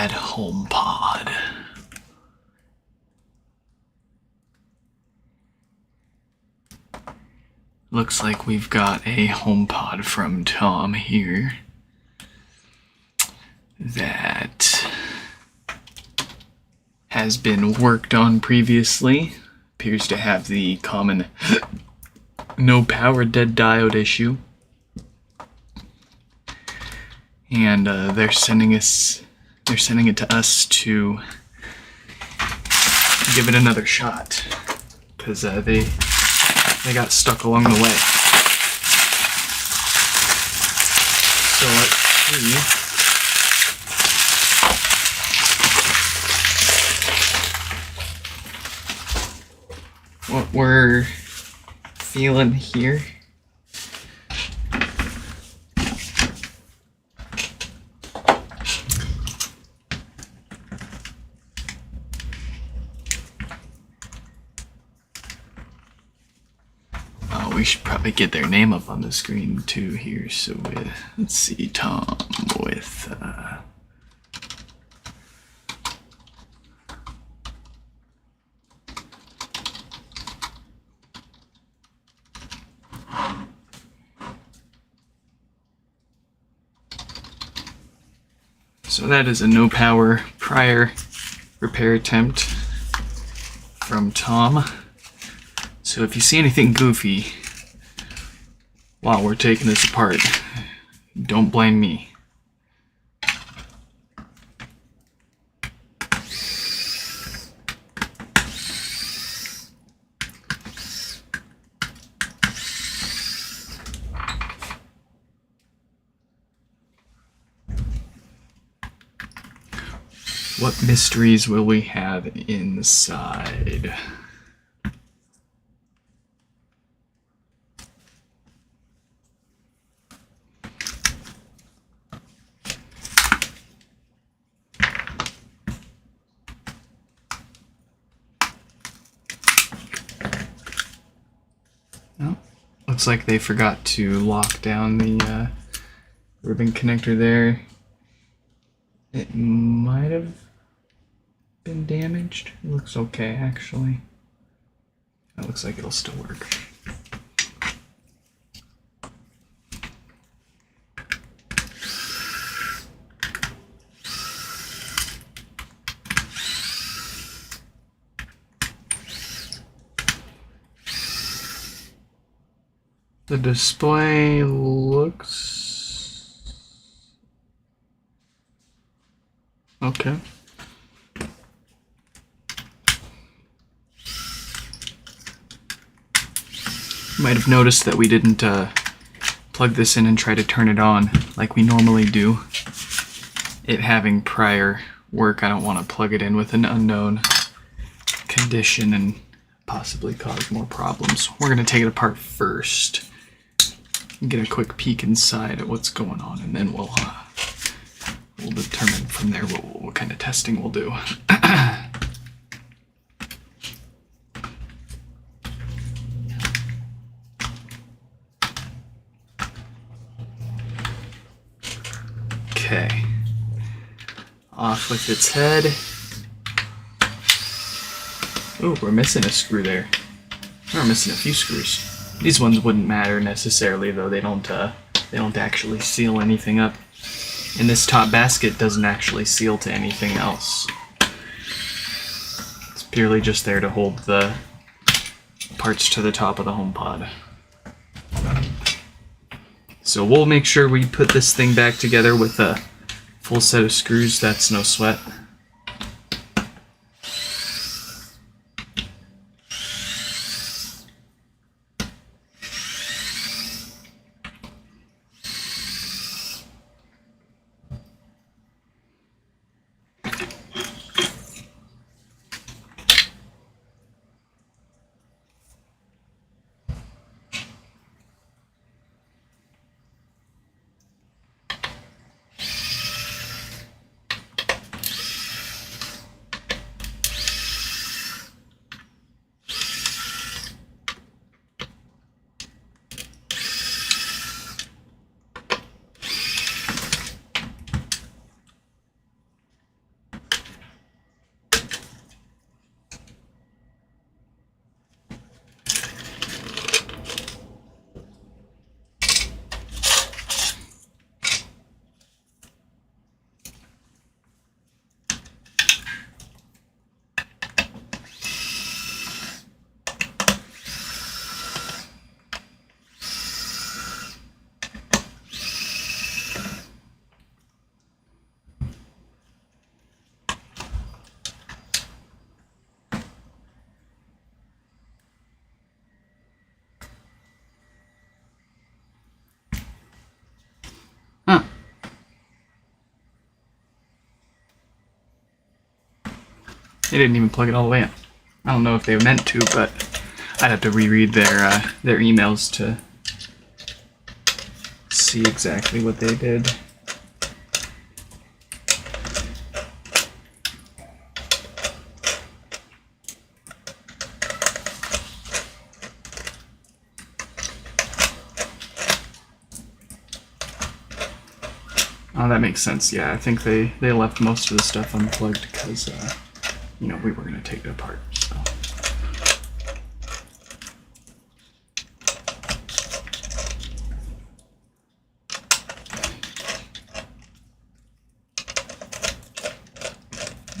bad HomePod. Looks like we've got a HomePod from Tom here that has been worked on previously. Appears to have the common no power dead diode issue. And they're sending it to us to give it another shot because they got stuck along the way. So let's see. What we're feeling here. We should probably get their name up on the screen too here. So let's see, Tom with so that is a no power prior repair attempt from Tom. So if you see anything goofy while we're taking this apart, don't blame me. What mysteries will we have inside? Oh, looks like they forgot to lock down the ribbon connector there. It might have been damaged. It looks okay, actually. It looks like it'll still work. The display looks okay. You might have noticed that we didn't plug this in and try to turn it on like we normally do. It having prior work, I don't want to plug it in with an unknown condition and possibly cause more problems. We're going to take it apart first. Get a quick peek inside at what's going on, and then we'll determine from there what kind of testing we'll do. Okay. Off with its head. Ooh, we're missing a screw there. We're missing a few screws. These ones wouldn't matter necessarily, though. They don't actually seal anything up. And this top basket doesn't actually seal to anything else. It's purely just there to hold the parts to the top of the HomePod. So we'll make sure we put this thing back together with a full set of screws. That's no sweat. They didn't even plug it all the way in. I don't know if they meant to, but I'd have to reread their emails to see exactly what they did. Oh, that makes sense. Yeah, I think they left most of the stuff unplugged because, you know, we were going to take it apart. So.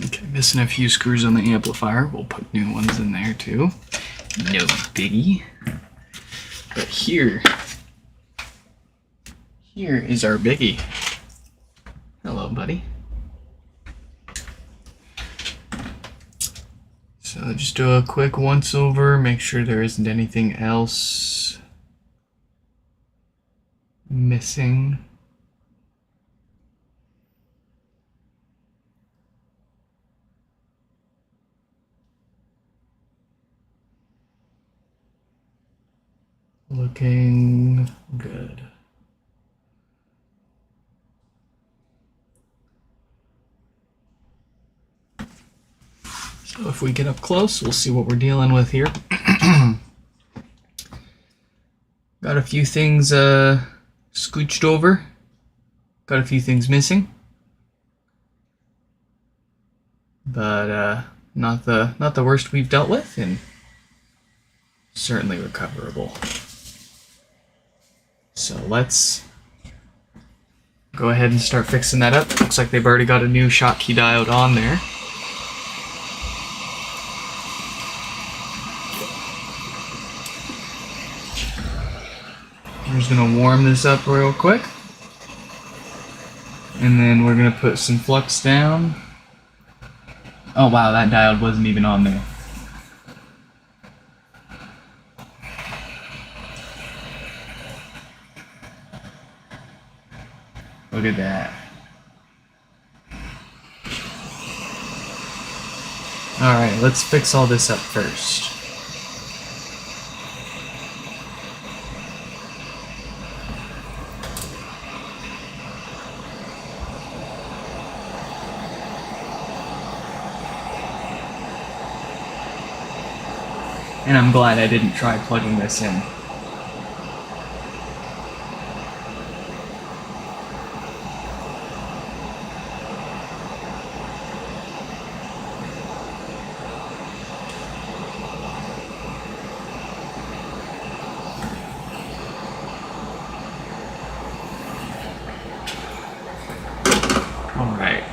Okay, missing a few screws on the amplifier. We'll put new ones in there too. No biggie. But here is our biggie. Hello, buddy. So just do a quick once over, make sure there isn't anything else missing. Looking good. So if we get up close, we'll see what we're dealing with here. Got a few things scooched over. Got a few things missing. But not the worst we've dealt with, and certainly recoverable. So let's go ahead and start fixing that up. Looks like they've already got a new Schottky diode on there. We're just gonna warm this up real quick. And then we're gonna put some flux down. Oh wow, that diode wasn't even on there. Look at that. Alright, let's fix all this up first. And I'm glad I didn't try plugging this in. Alright.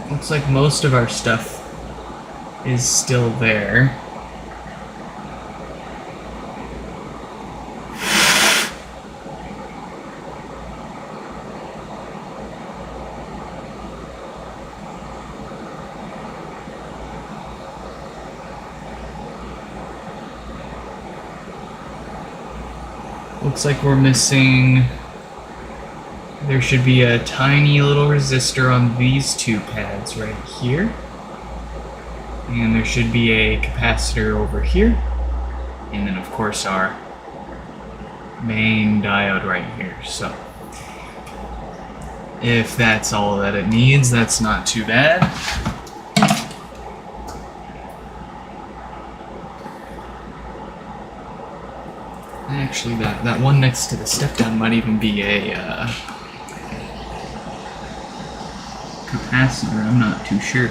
Looks like most of our stuff is still there. Looks like we're missing... There should be a tiny little resistor on these two pads right here. And there should be a capacitor over here. And then of course our main diode right here. So if that's all that it needs, that's not too bad. Actually, that one next to the step down might even be a capacitor, I'm not too sure.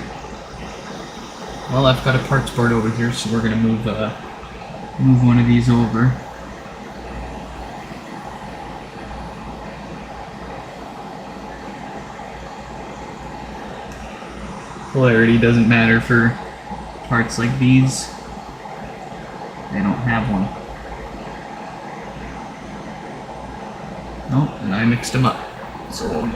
Well, I've got a parts board over here, so we're gonna move one of these over. Polarity doesn't matter for parts like these. They don't have one. Nope, and I mixed them up. So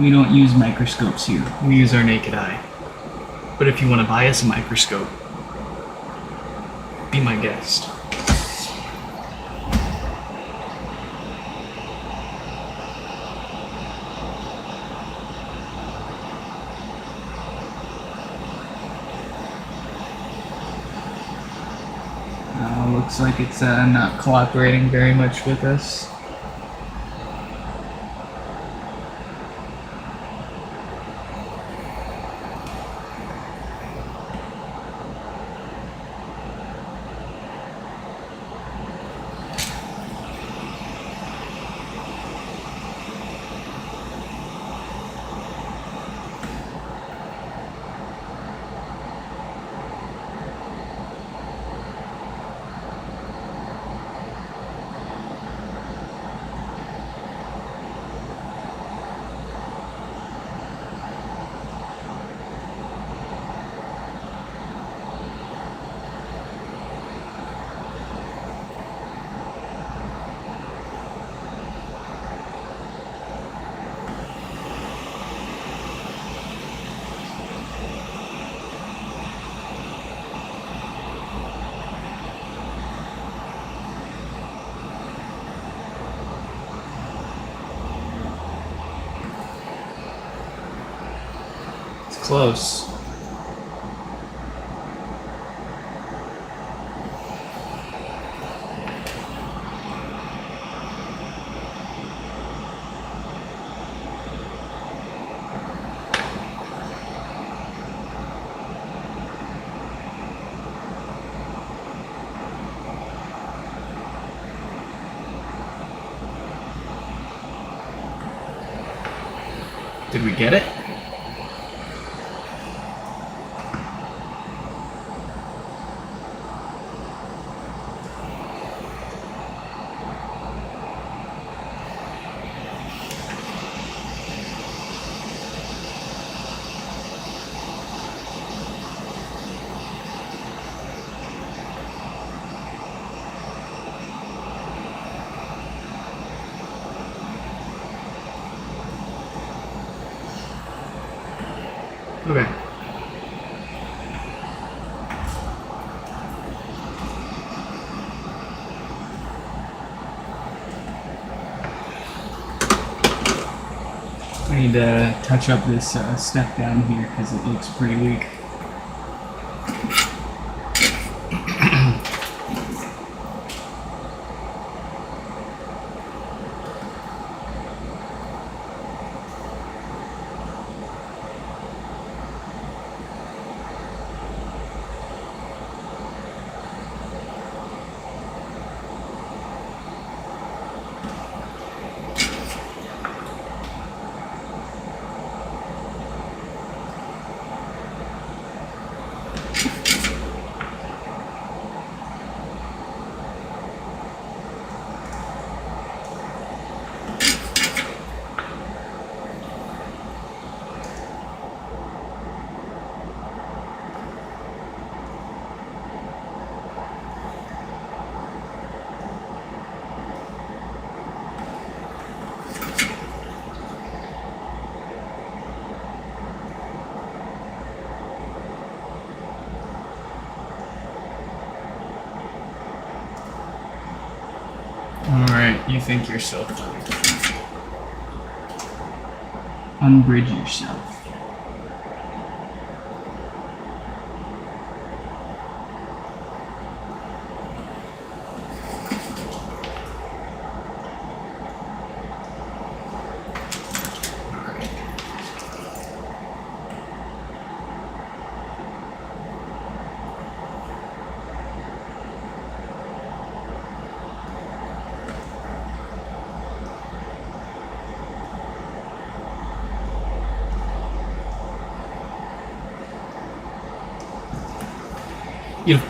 We don't use microscopes here. We use our naked eye. But if you want to buy us a microscope, be my guest. Looks like it's not cooperating very much with us. It's close. Did we get it? Okay. I need to touch up this step down here because it looks pretty weak. Alright, you think you're so funny. Unbridge yourself. You know,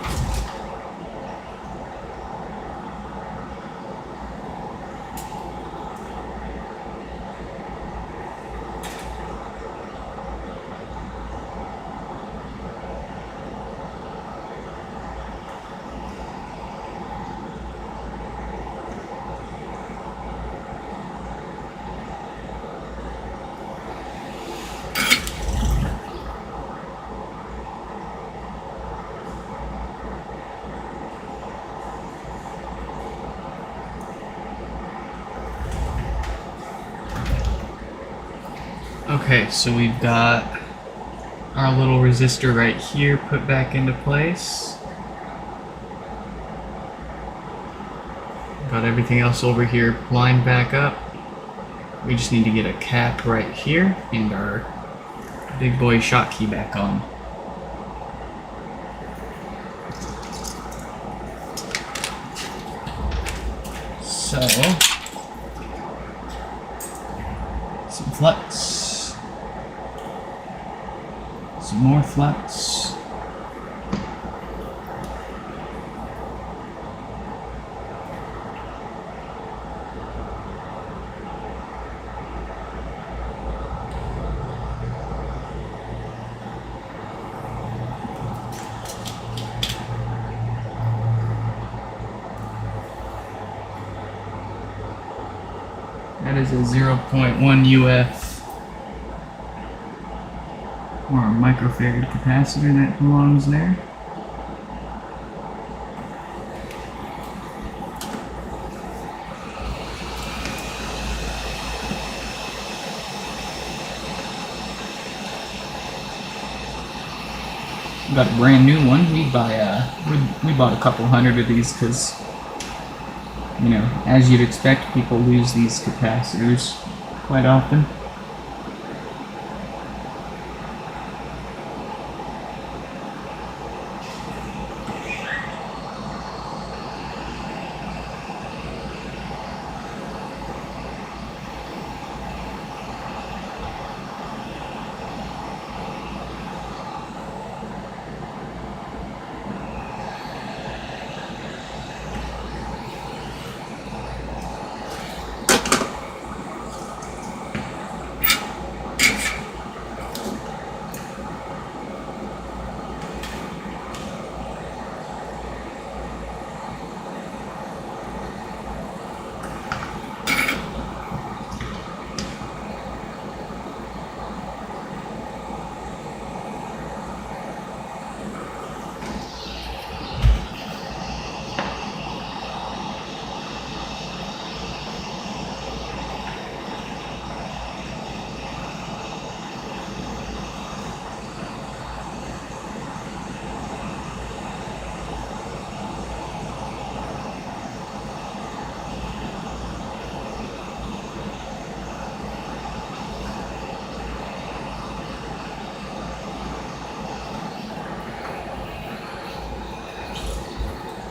Okay, so we've got our little resistor right here put back into place. Got everything else over here lined back up. We just need to get a cap right here and our big boy Schottky back on. So, some flux, some more flux. That is a 0.1 UF or a microfarad capacitor that belongs there. Got a brand new one. We bought a couple hundred of these because, you know, as you'd expect, people lose these capacitors quite often.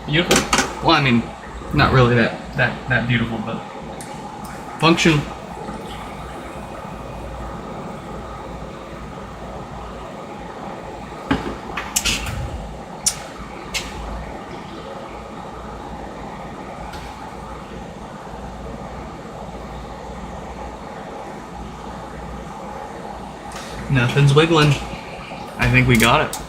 Beautiful. Well, I mean, not really that beautiful, but function. Nothing's wiggling. I think we got it.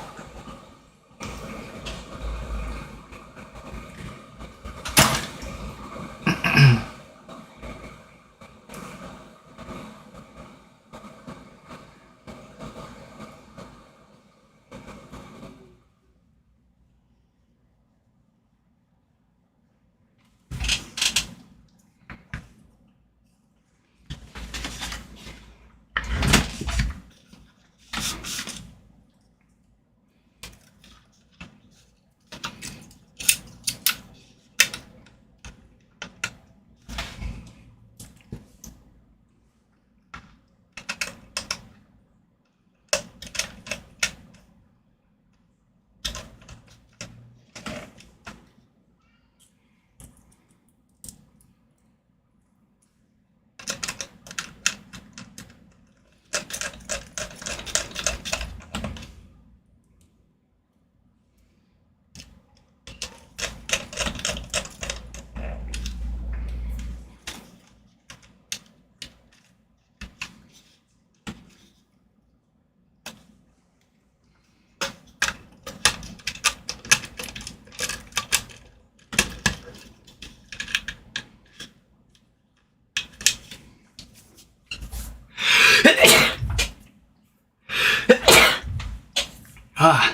Ah.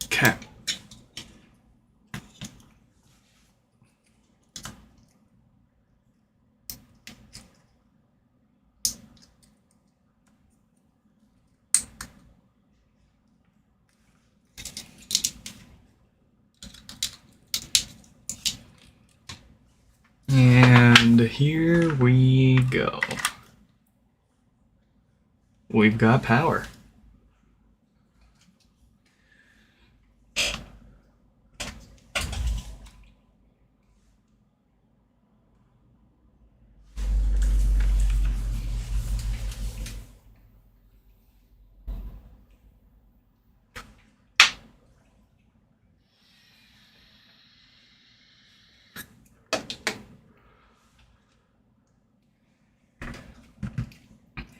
Okay. here we go. We've got power.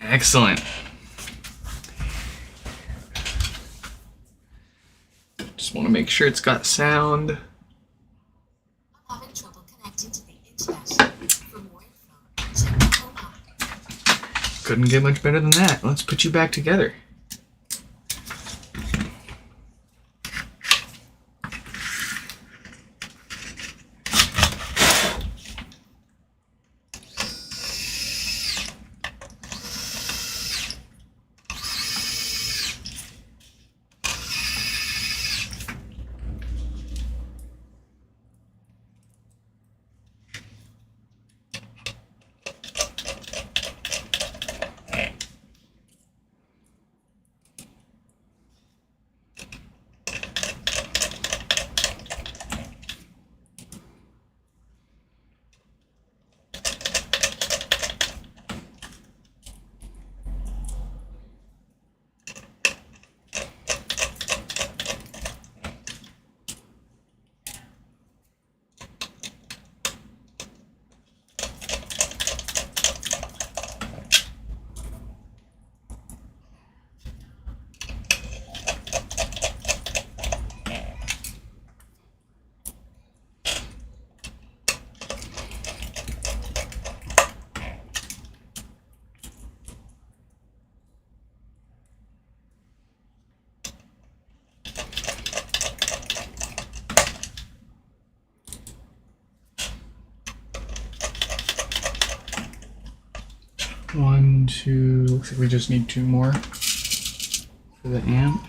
Excellent. Just want to make sure it's got sound. I'm having trouble connecting to the internet. For more info, check the home app. Couldn't get much better than that. Let's put you back together. One, two, looks like we just need two more for the amp.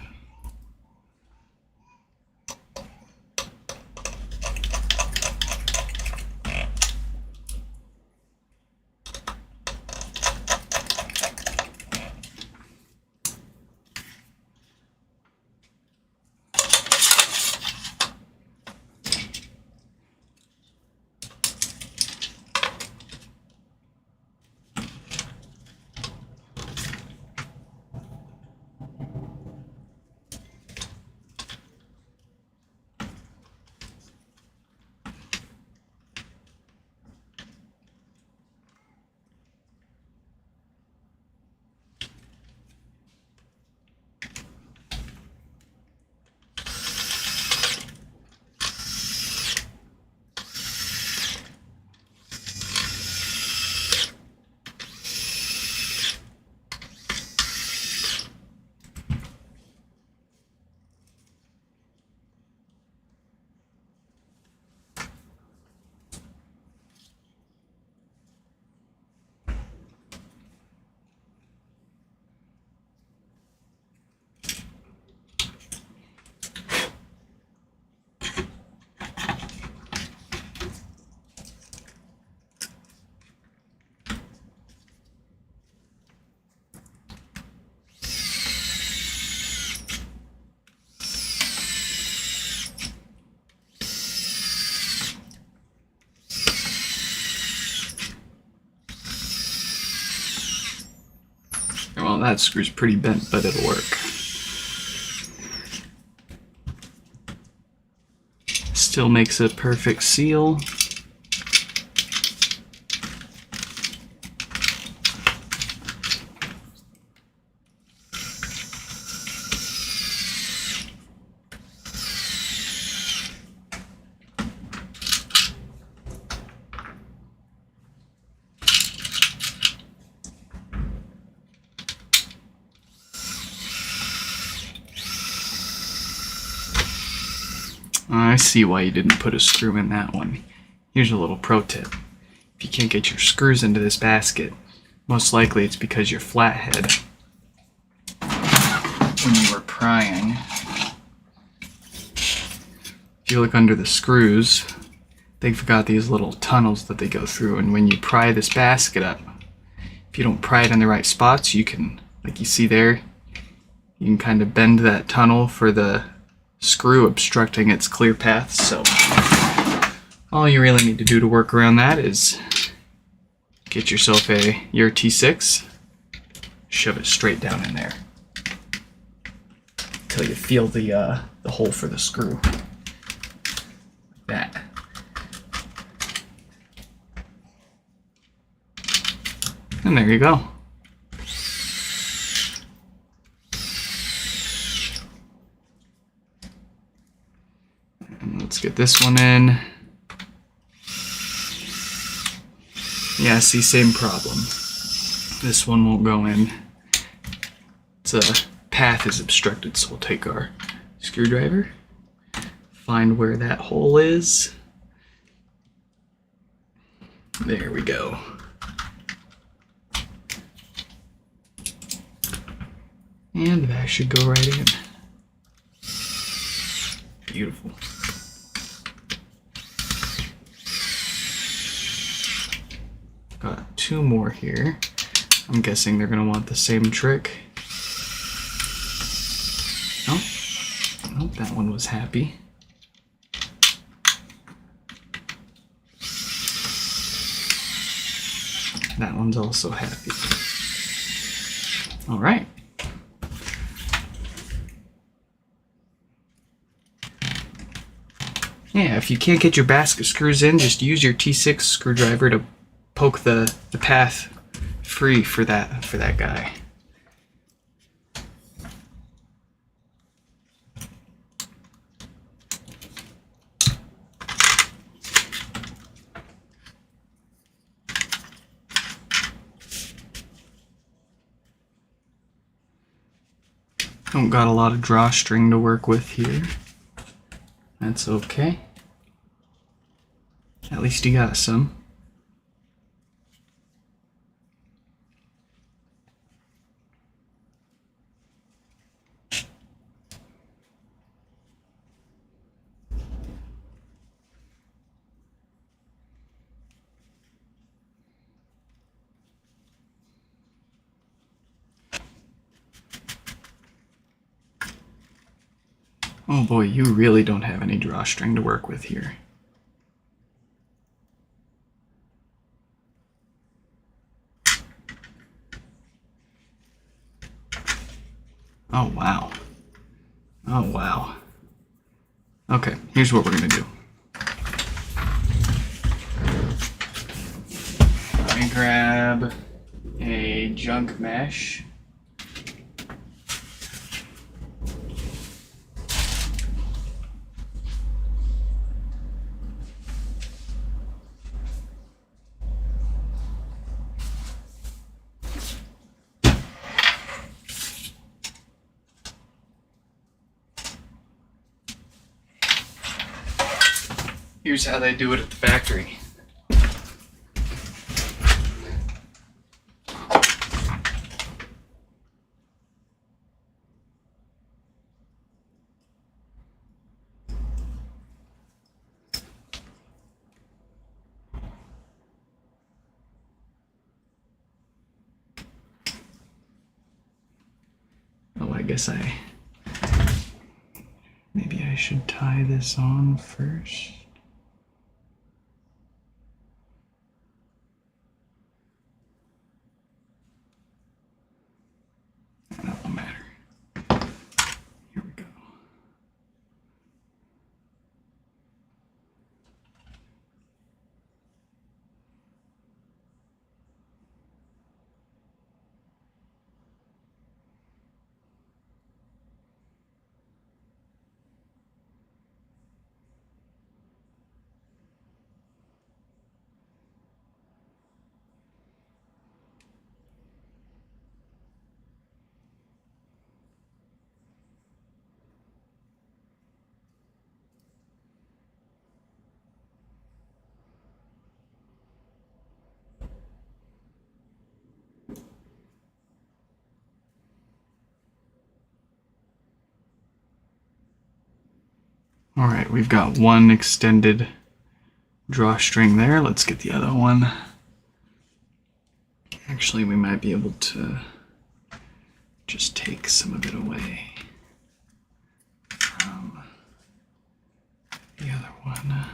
Well, that screw's pretty bent, but it'll work. Still makes a perfect seal. I see why you didn't put a screw in that one. Here's a little pro tip. If you can't get your screws into this basket, most likely it's because your flathead, when you were prying, if you look under the screws, they've got these little tunnels that they go through, and when you pry this basket up, if you don't pry it in the right spots, you can, like you see there, you can kind of bend that tunnel for the screw obstructing its clear path. So all you really need to do to work around that is get yourself your T6, shove it straight down in there until you feel the hole for the screw. Like that. And there you go. And let's get this one in. Yeah, see, same problem. This one won't go in. Its path is obstructed, so we'll take our screwdriver, find where that hole is. There we go. And that should go right in. Beautiful. Got two more here. I'm guessing they're gonna want the same trick. Oh, nope, that one was happy. That one's also happy. All right. Yeah, if you can't get your basket screws in, just use your T6 screwdriver to poke the path free for that guy. Don't got a lot of drawstring to work with here. That's okay. At least you got some. Oh boy, you really don't have any drawstring to work with here. Oh wow. Oh wow. Okay, here's what we're gonna do. Let me grab a junk mesh. Here's how they do it at the factory. Oh, I guess maybe I should tie this on first. That won't matter. Here we go. All right, we've got one extended drawstring there. Let's get the other one. Actually, we might be able to just take some of it away from the other one.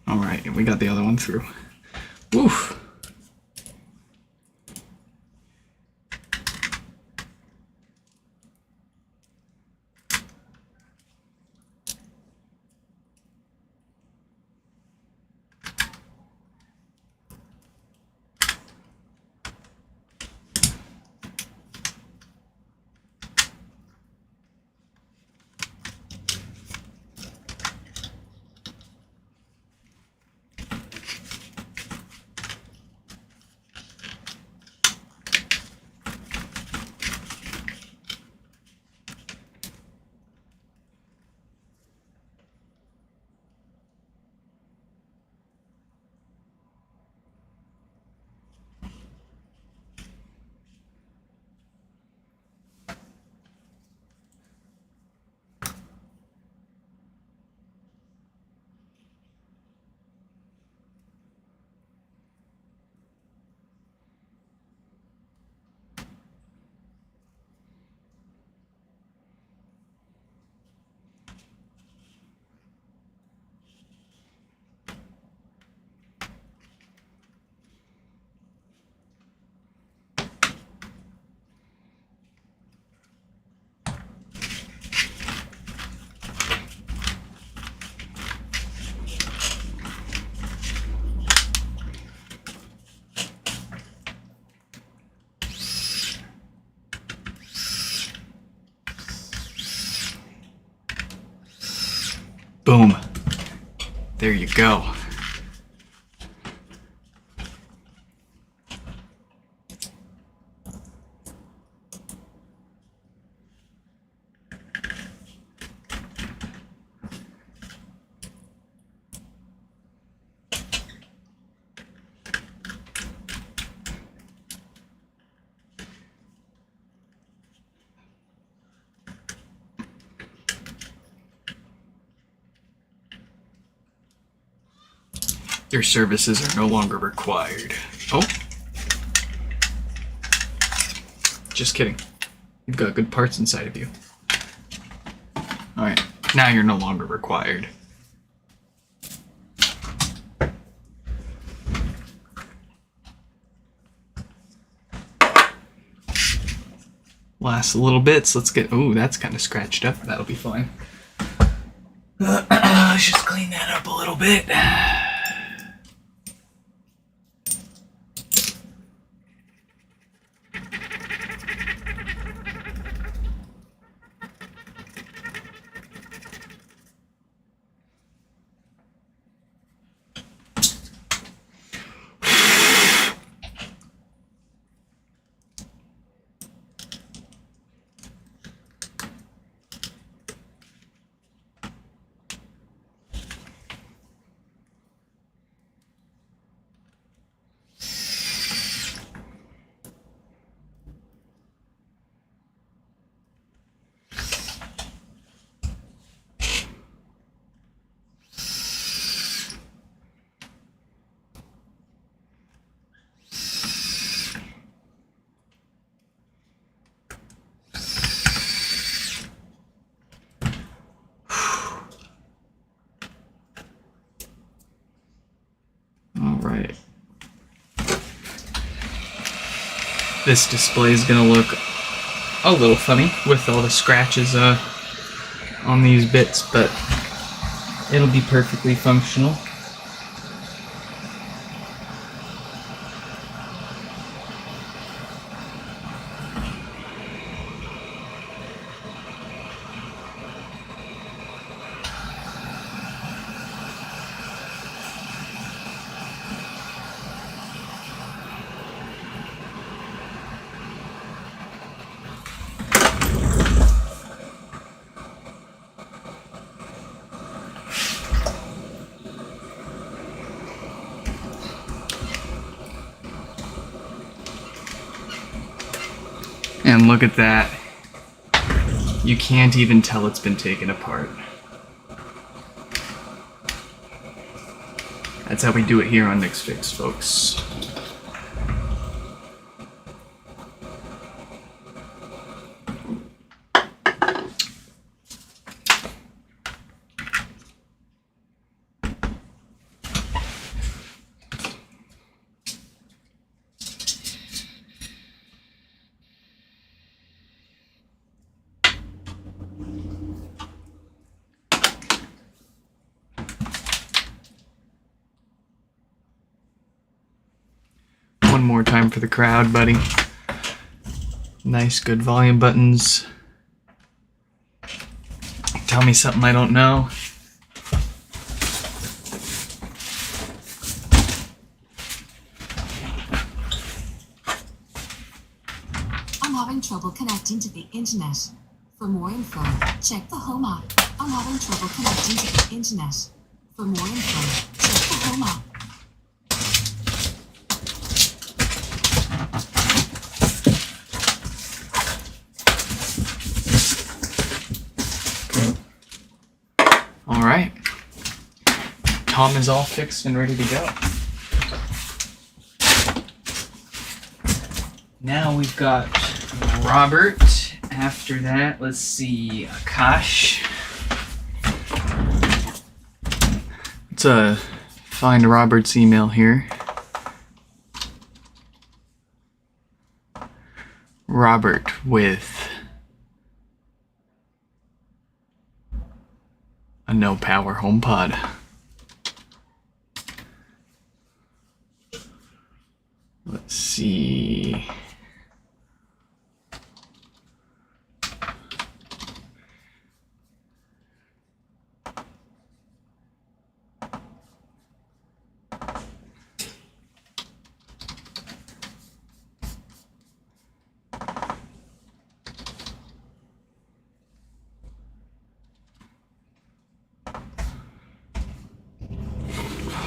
All right, we got the other one through. Woof. Boom. There you go. Your services are no longer required. Oh. Just kidding. You've got good parts inside of you. Alright, now you're no longer required. Last little bits. Let's get... Ooh, that's kind of scratched up. That'll be fine. Let's just clean that up a little bit. Alright. This display is gonna look a little funny with all the scratches on these bits, but it'll be perfectly functional. And look at that. You can't even tell it's been taken apart. That's how we do it here on Nick's Fix, folks. One more time for the crowd, buddy. Nice, good volume buttons. Tell me something I don't know. I'm having trouble connecting to the internet. For more info, check the home app. I'm having trouble connecting to the internet. For more info, check the home app. All right. Tom is all fixed and ready to go. Now we've got Robert. After that, let's see, Akash. Let's find Robert's email here. Robert with a no power HomePod. Let's see.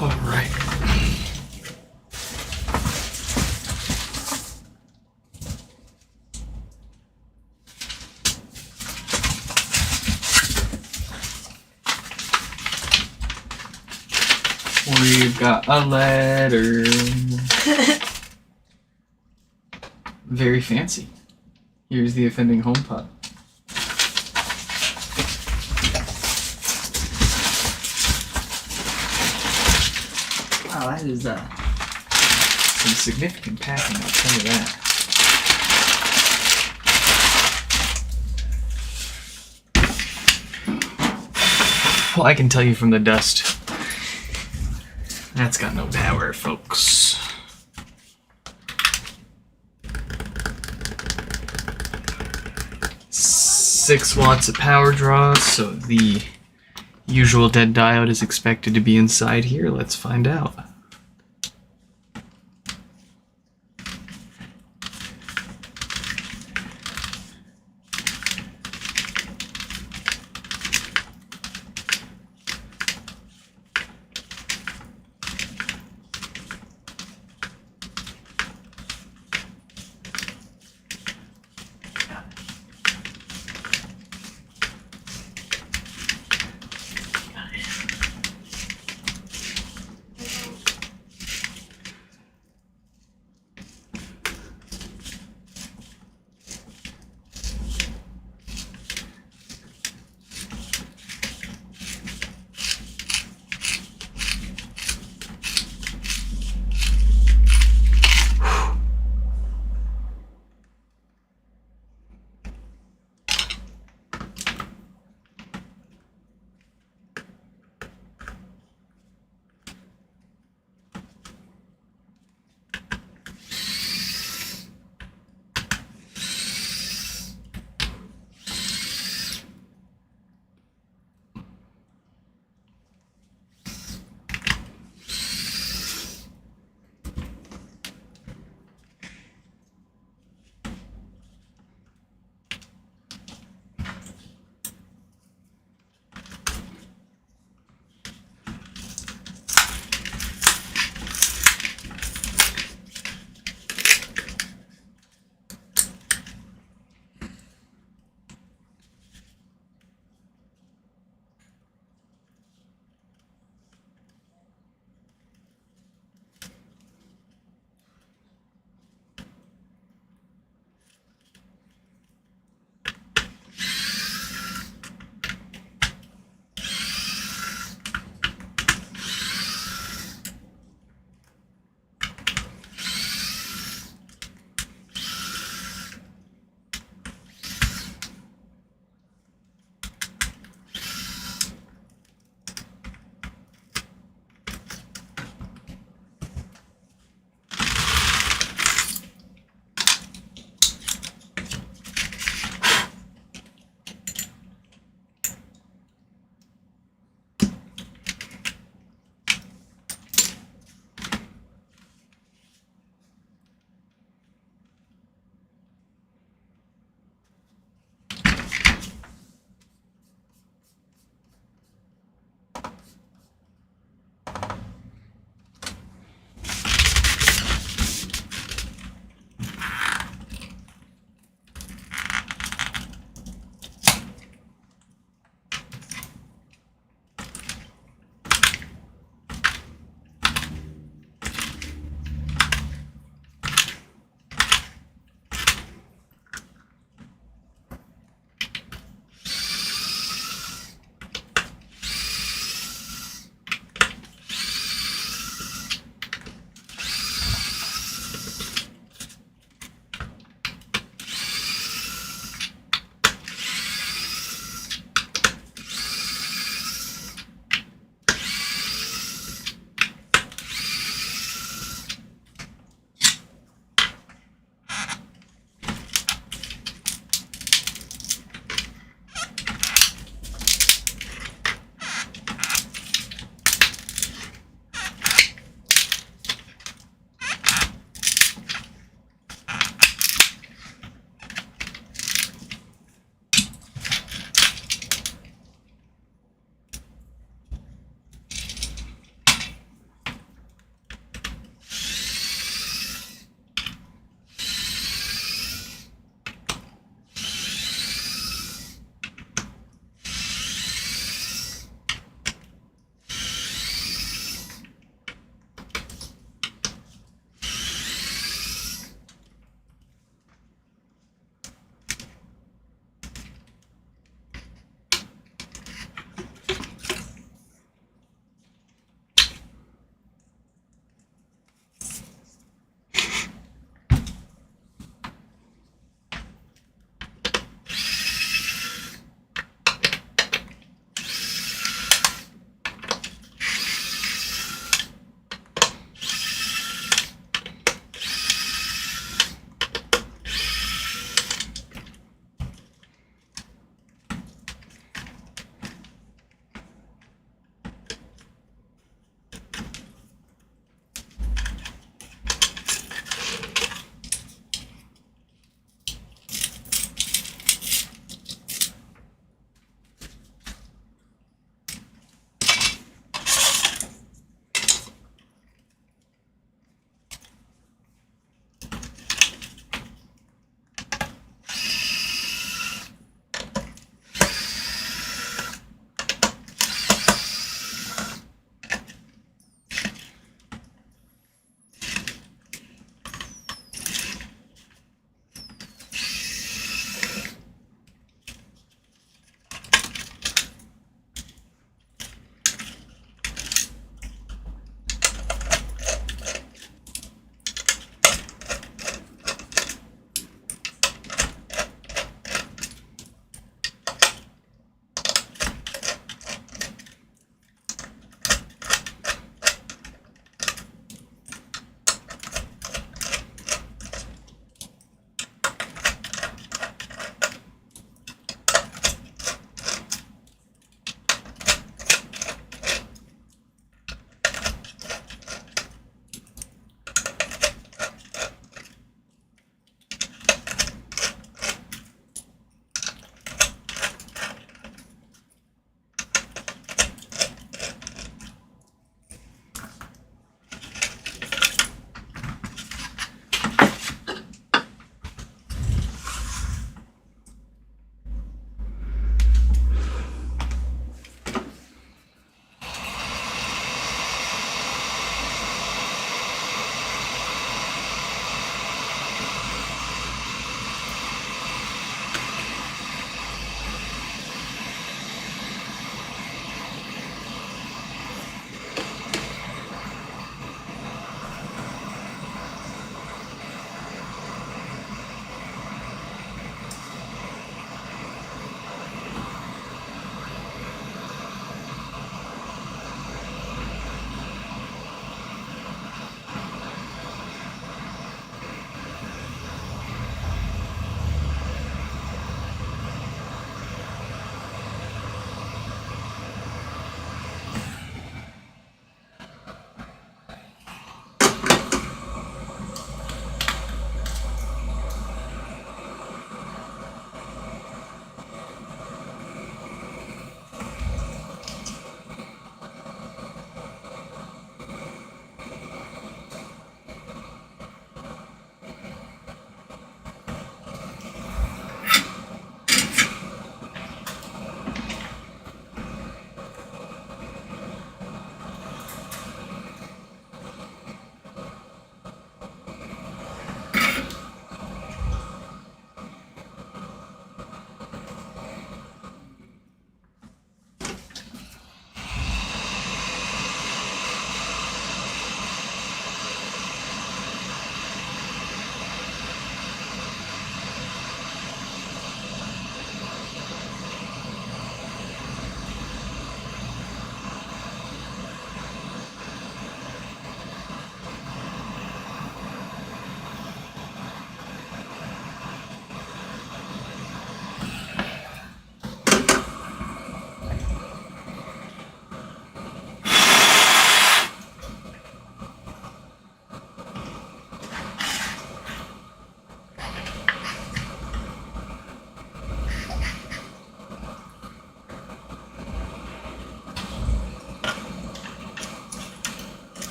All right. We've got a letter. Very fancy. Here's the offending HomePod. Wow, that is Some significant packing, I'll tell you that. Well, I can tell you from the dust. That's got no power, folks. Six watts of power draw, so the usual dead diode is expected to be inside here. Let's find out.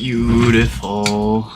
Beautiful.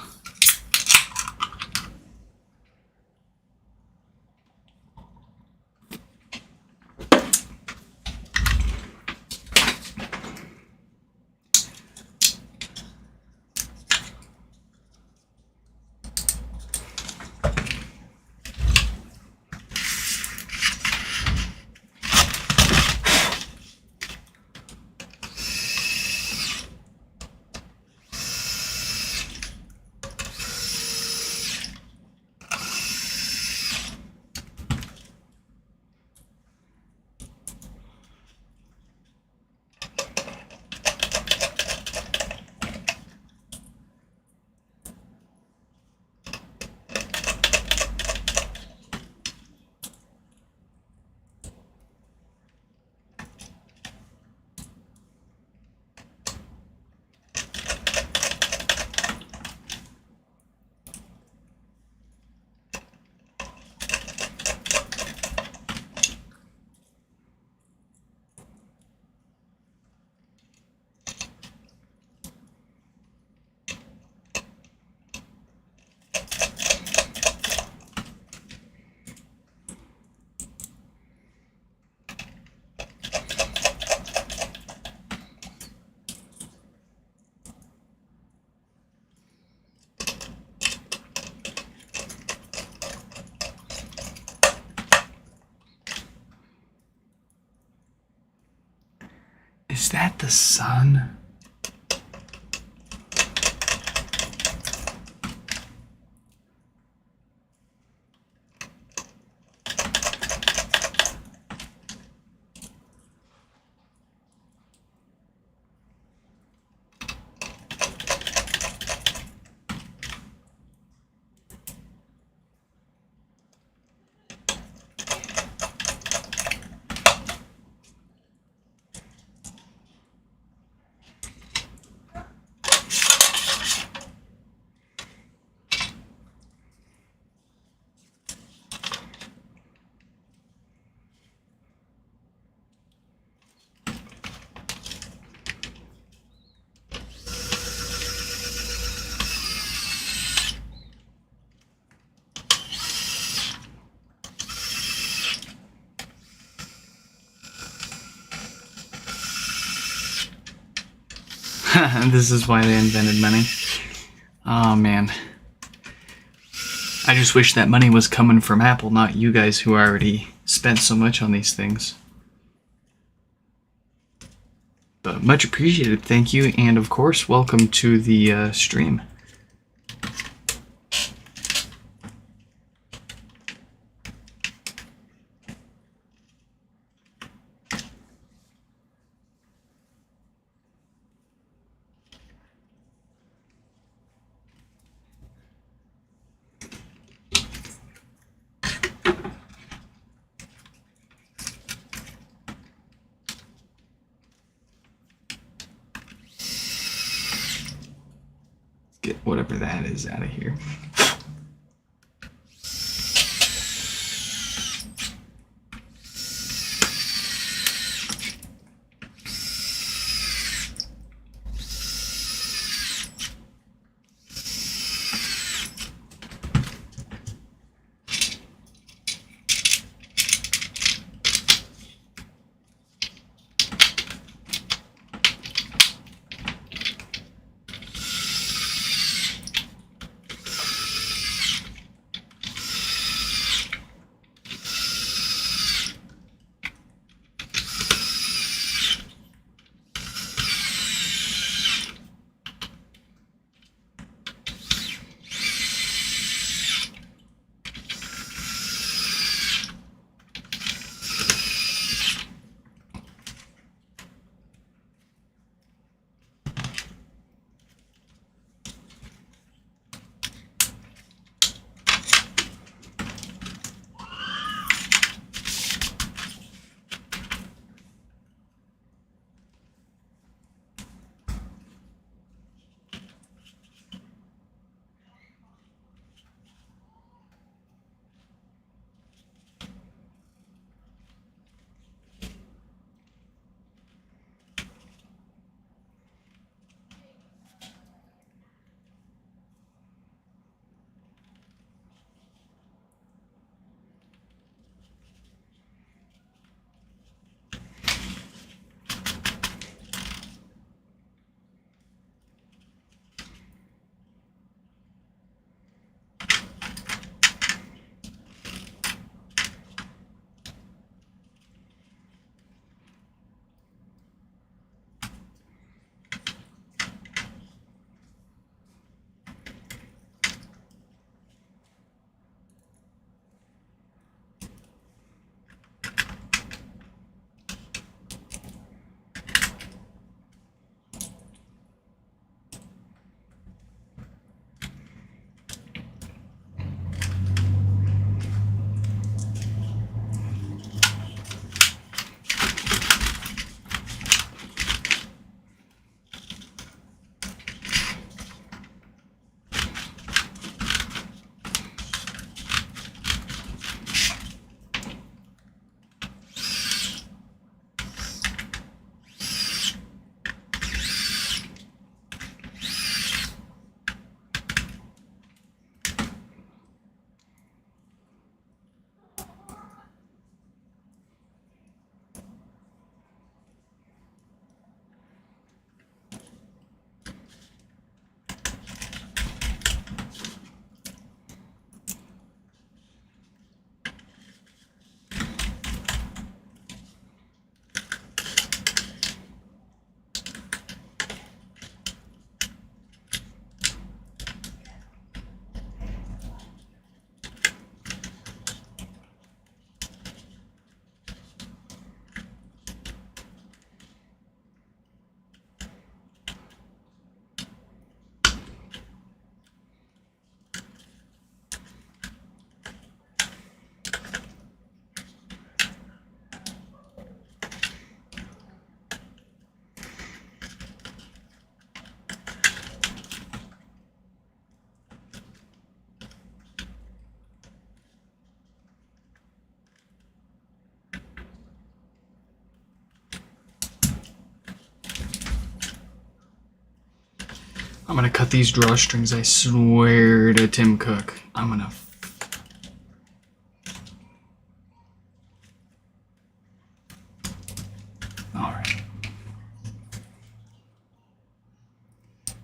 Is that the sun? This is why they invented money. Oh man. I just wish that money was coming from Apple, not you guys who already spent so much on these things. But much appreciated, thank you, and of course, welcome to the stream. Get whatever that is out of here. I'm gonna cut these drawstrings, I swear to Tim Cook. I'm gonna... Alright.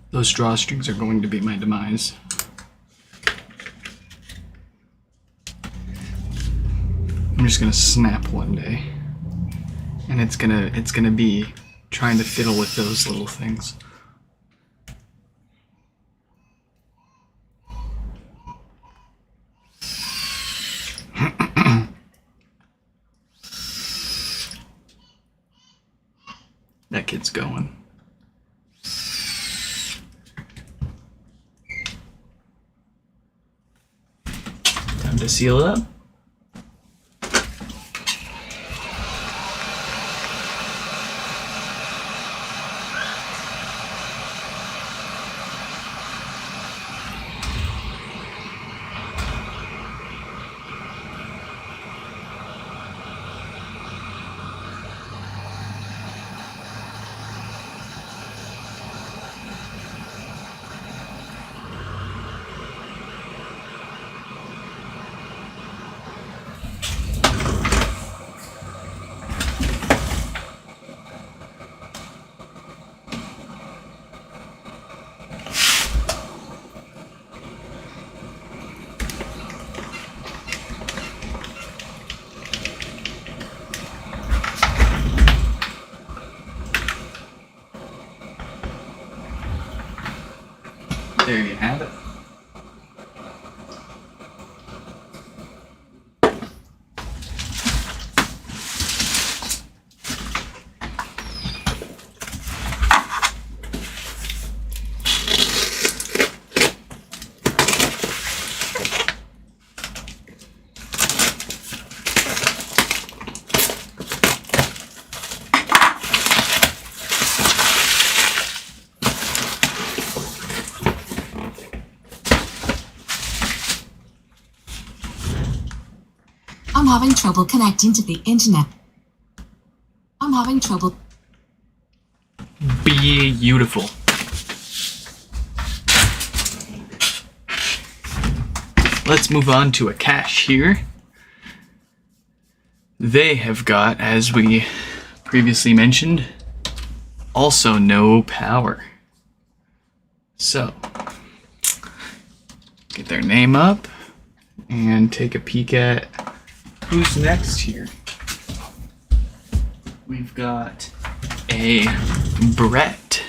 Those drawstrings are going to be my demise. I'm just gonna snap one day. And it's gonna be trying to fiddle with those little things. That kid's going. Time to seal it up. There you have it. I'm having trouble connecting to the internet. I'm having trouble. Beautiful. Let's move on to a cache here. They have got, as we previously mentioned, also no power. So, get their name up and take a peek at who's next here. We've got a Brett,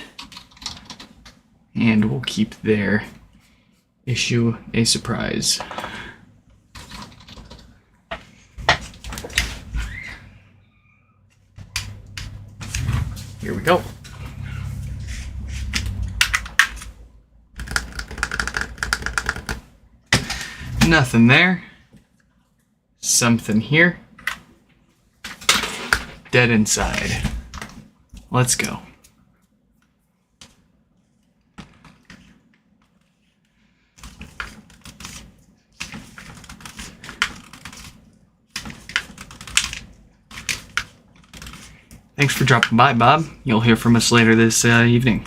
and we'll keep their issue a surprise. Here we go. Nothing there. Something here. Dead inside. Let's go. Thanks for dropping by, Bob. You'll hear from us later this evening.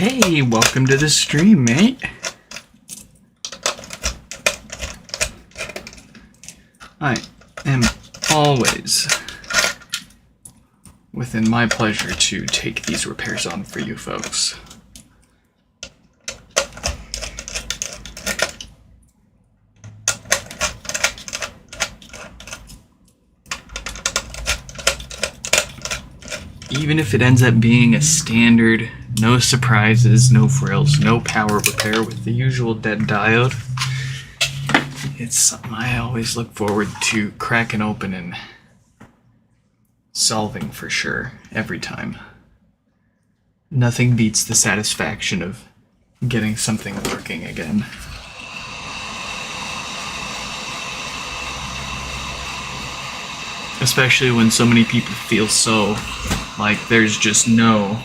Hey, welcome to the stream, mate. I am always within my pleasure to take these repairs on for you folks. Even if it ends up being a standard, no surprises, no frills, no power repair with the usual dead diode, it's something I always look forward to cracking open and solving for sure, every time. Nothing beats the satisfaction of getting something working again. Especially when so many people feel so like there's no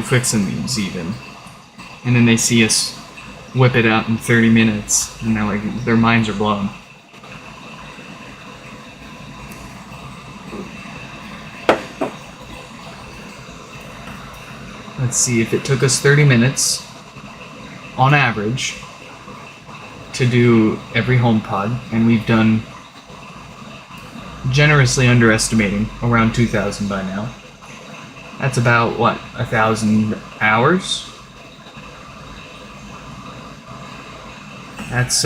fixing these even. And then they see us whip it out in 30 minutes and they're like, their minds are blown. Let's see, if it took us 30 minutes on average to do every HomePod, and we've done, generously underestimating, around 2,000 by now. That's about, what, 1,000 hours? That's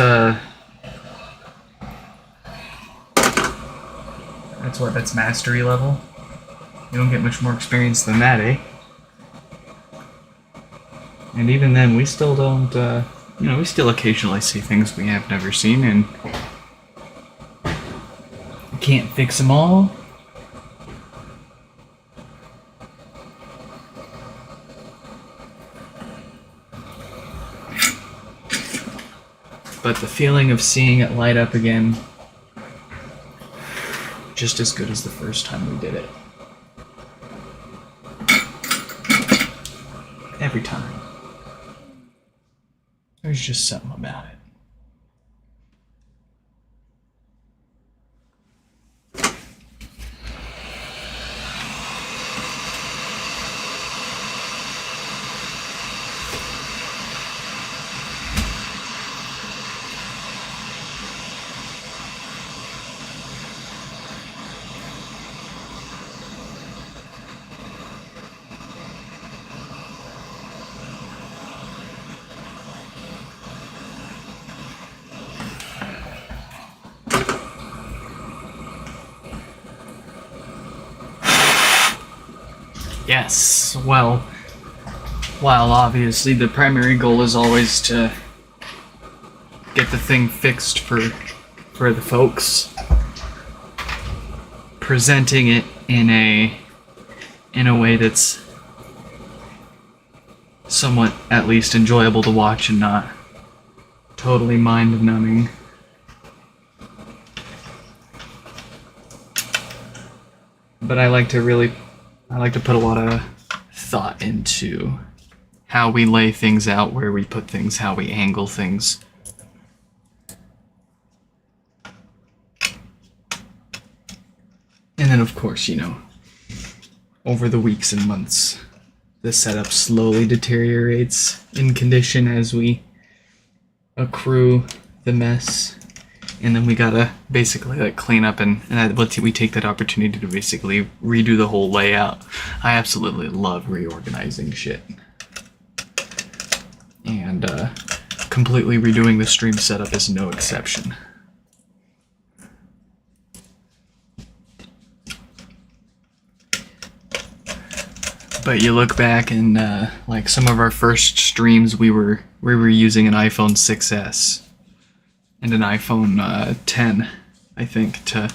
mastery level? You don't get much more experience than that, eh? And even then, we still don't, we still occasionally see things we have never seen, and can't fix them all. But the feeling of seeing it light up again, just as good as the first time we did it. Every time. There's just something about it. Yes, well, while obviously the primary goal is always to get the thing fixed for the folks, presenting it in a way that's somewhat at least enjoyable to watch and not totally mind-numbing. But I like to put a lot of thought into how we lay things out, where we put things, how we angle things. And then, of course, over the weeks and months, the setup slowly deteriorates in condition as we accrue the mess. And then we gotta basically clean up and we take that opportunity to basically redo the whole layout. I absolutely love reorganizing shit. And completely redoing the stream setup is no exception. But you look back and some of our first streams, we were using an iPhone 6S. And an iPhone 10, I think, to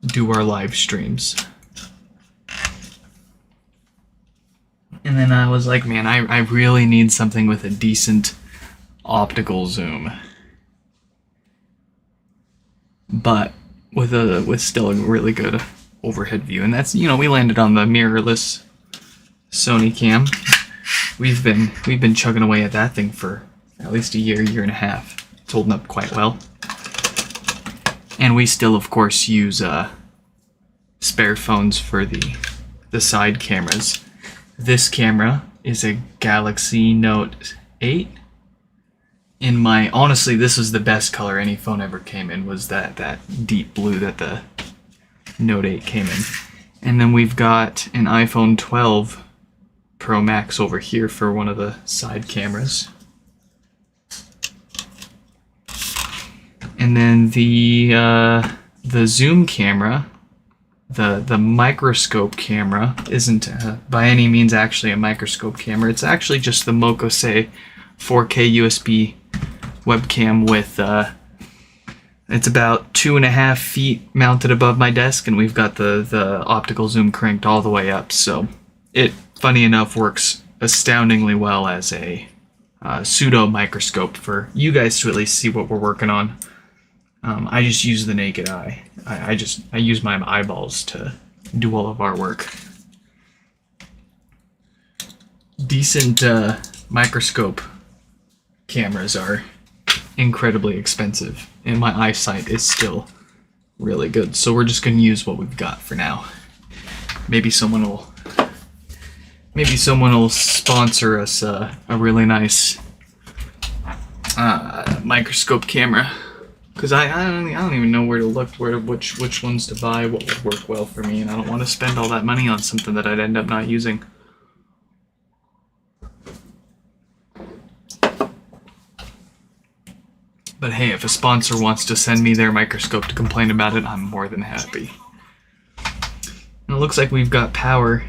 do our live streams. And then I was like, man, I really need something with a decent optical zoom. But with still a really good overhead view. And that's, we landed on the mirrorless Sony Cam. We've been chugging away at that thing for at least a year and a half. It's holding up quite well. And we still, of course, use spare phones for the side cameras. This camera is a Galaxy Note 8. Honestly, this was the best color any phone ever came in, was that deep blue that the Note 8 came in. And then we've got an iPhone 12 Pro Max over here for one of the side cameras. And then the zoom camera, the microscope camera, isn't by any means actually a microscope camera. It's actually just the Mokose 4K USB webcam with it's about 2.5 feet mounted above my desk, and we've got the optical zoom cranked all the way up. So it, funny enough, works astoundingly well as a pseudo microscope for you guys to at least see what we're working on. I just use the naked eye. I use my eyeballs to do all of our work. Decent microscope cameras are incredibly expensive, and my eyesight is still really good, so we're just gonna use what we've got for now. Maybe someone will sponsor us a really nice microscope camera, because I don't even know where to look, which ones to buy, what would work well for me, and I don't want to spend all that money on something that I'd end up not using. But hey, if a sponsor wants to send me their microscope to complain about it, I'm more than happy. And it looks like we've got power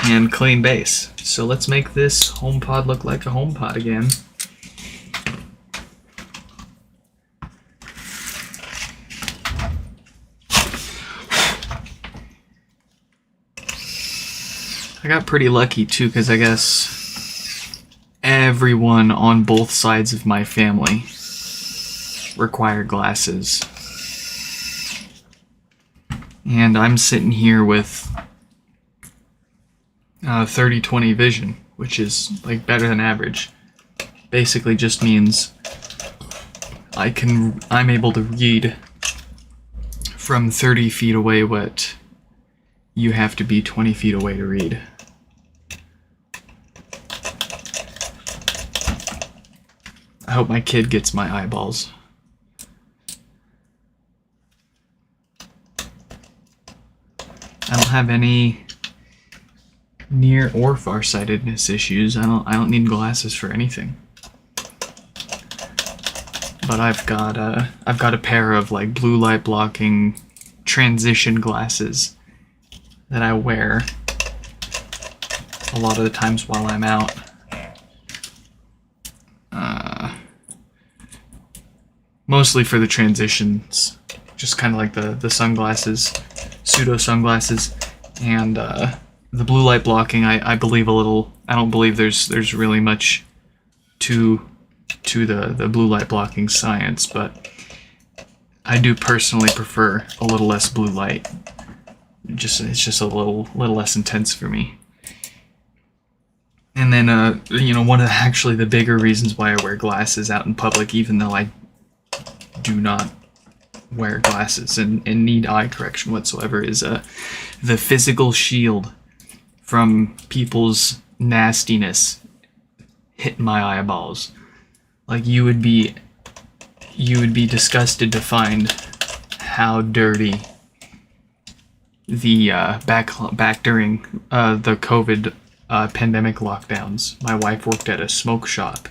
and clean base. So let's make this HomePod look like a HomePod again. I got pretty lucky too, because I guess everyone on both sides of my family require glasses. And I'm sitting here with 30/20 vision, which is like better than average. Basically just means I'm able to read from 30 feet away what you have to be 20 feet away to read. I hope my kid gets my eyeballs. I don't have any near or farsightedness issues. I don't need glasses for anything. But I've got a pair of like blue light blocking transition glasses that I wear a lot of the times while I'm out. Mostly for the transitions, just kind of like the sunglasses, pseudo sunglasses, and the blue light blocking. I believe a little. I don't believe there's really much to the blue light blocking science, but I do personally prefer a little less blue light. It's just a little less intense for me. And then one of the bigger reasons why I wear glasses out in public, even though I do not wear glasses and need eye correction whatsoever, is the physical shield from people's nastiness hitting my eyeballs. Like you would be disgusted to find how dirty the back during the COVID pandemic lockdowns. My wife worked at a smoke shop,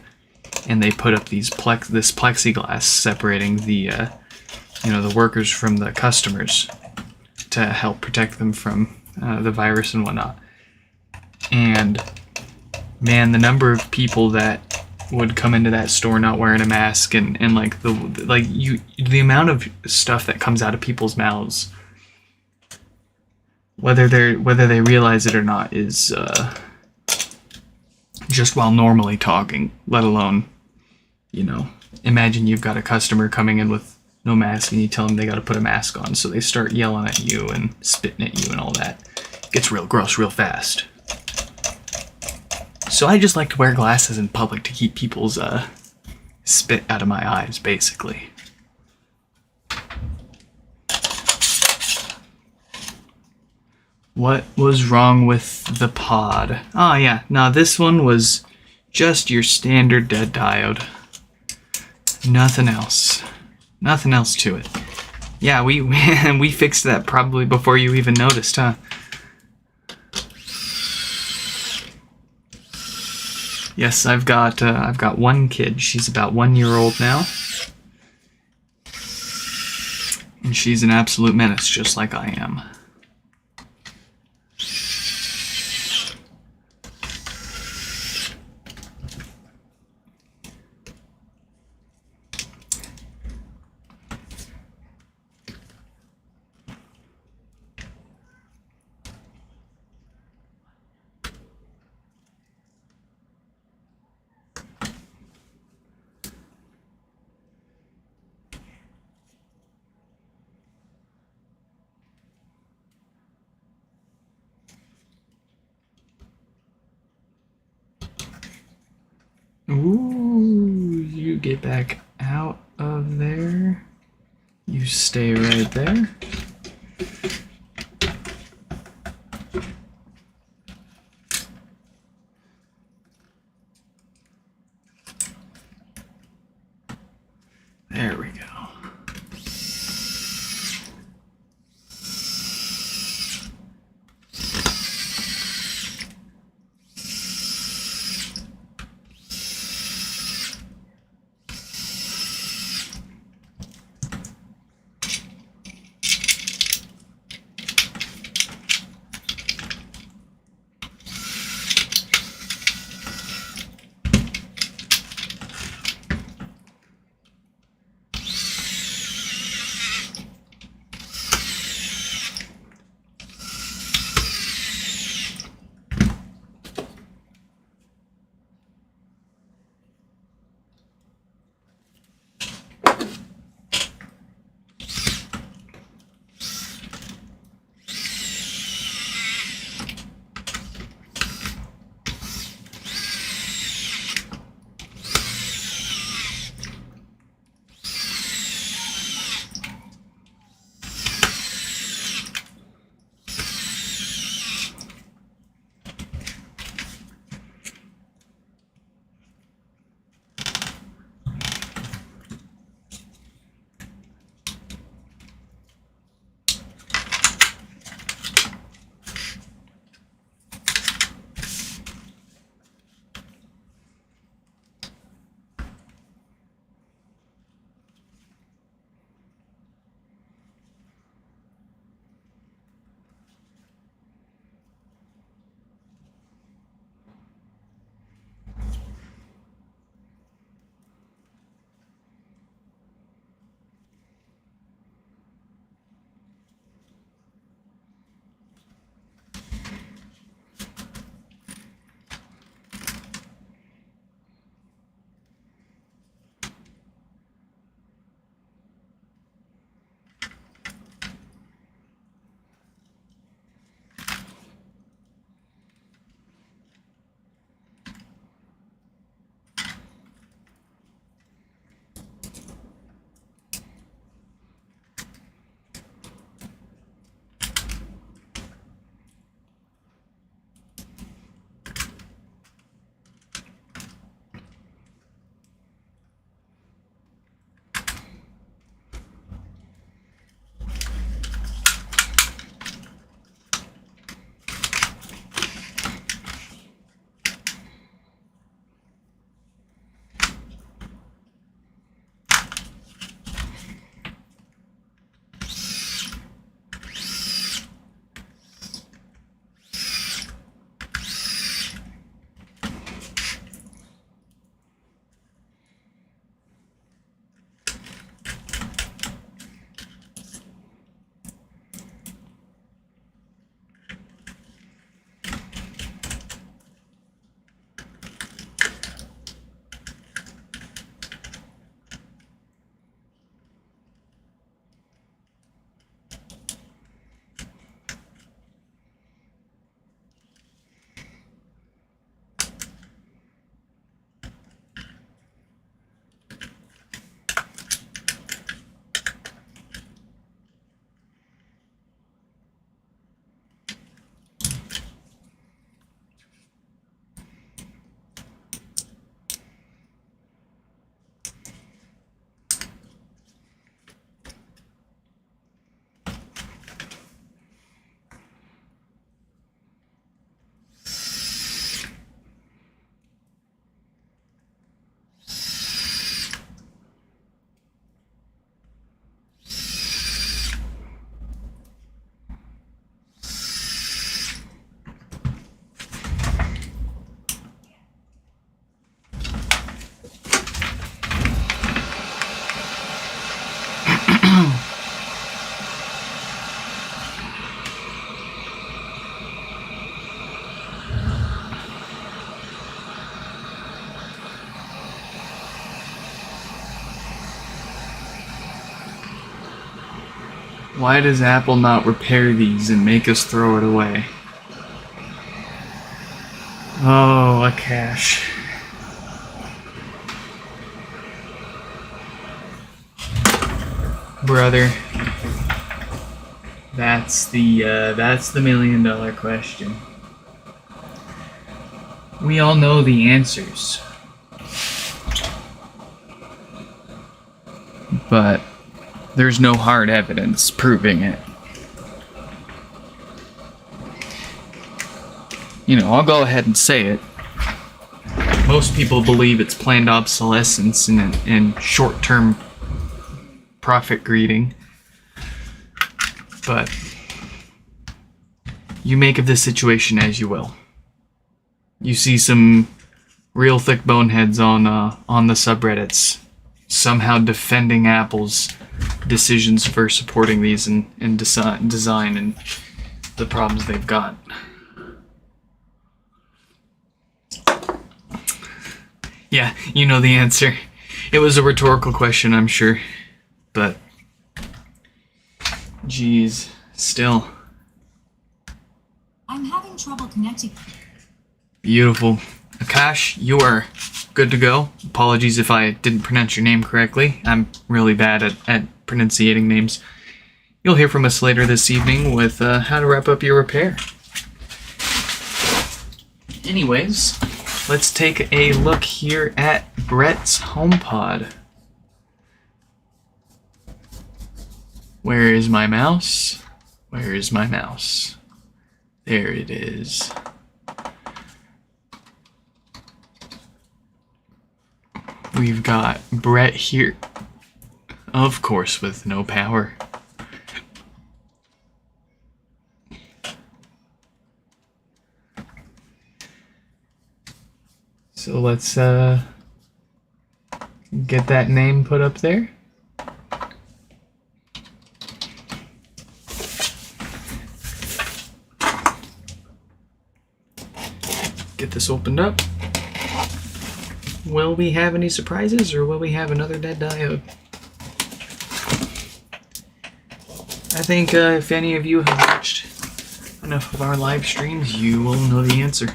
and they put up this plexiglass separating the workers from the customers to help protect them from the virus and whatnot. And man, the number of people that would come into that store not wearing a mask, and the amount of stuff that comes out of people's mouths, whether they realize it or not, is just while normally talking, let alone, imagine you've got a customer coming in with no mask and you tell them they got to put a mask on, so they start yelling at you and spitting at you and all that. It gets real gross real fast. So I just like to wear glasses in public to keep people's spit out of my eyes, basically. What was wrong with the pod? Oh yeah, no, this one was just your standard dead diode. Nothing else. Nothing else to it. Yeah, we we fixed that probably before you even noticed, huh? Yes, I've got one kid. She's about 1 year old now. And she's an absolute menace, just like I am. Ooh, you get back out of there. You stay right there. There we go. Why does Apple not repair these and make us throw it away? Oh, a cache. Brother. That's the $1 million question. We all know the answers. But there's no hard evidence proving it. You know, I'll go ahead and say it. Most people believe it's planned obsolescence and short-term profit greeding. But you make of this situation as you will. You see some real thick boneheads on the subreddits somehow defending Apple's decisions for supporting these in design and the problems they've got. Yeah, you know the answer. It was a rhetorical question, I'm sure. But, geez, still. I'm having trouble connecting. Beautiful. Akash, you are good to go. Apologies if I didn't pronounce your name correctly. I'm really bad at pronunciating names. You'll hear from us later this evening with how to wrap up your repair. Anyways, let's take a look here at Brett's HomePod. Where is my mouse? Where is my mouse? There it is. We've got Brett here, of course, with no power. So let's get that name put up there. Get this opened up. Will we have any surprises, or will we have another dead diode? I think if any of you have watched enough of our live streams, you will know the answer.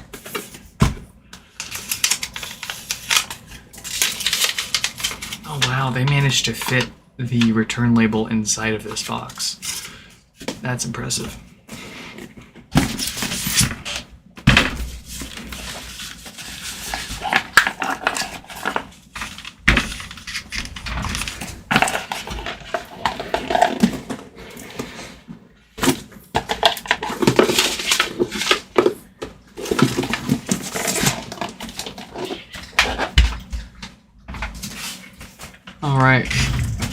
Oh wow, they managed to fit the return label inside of this box. That's impressive. Alright,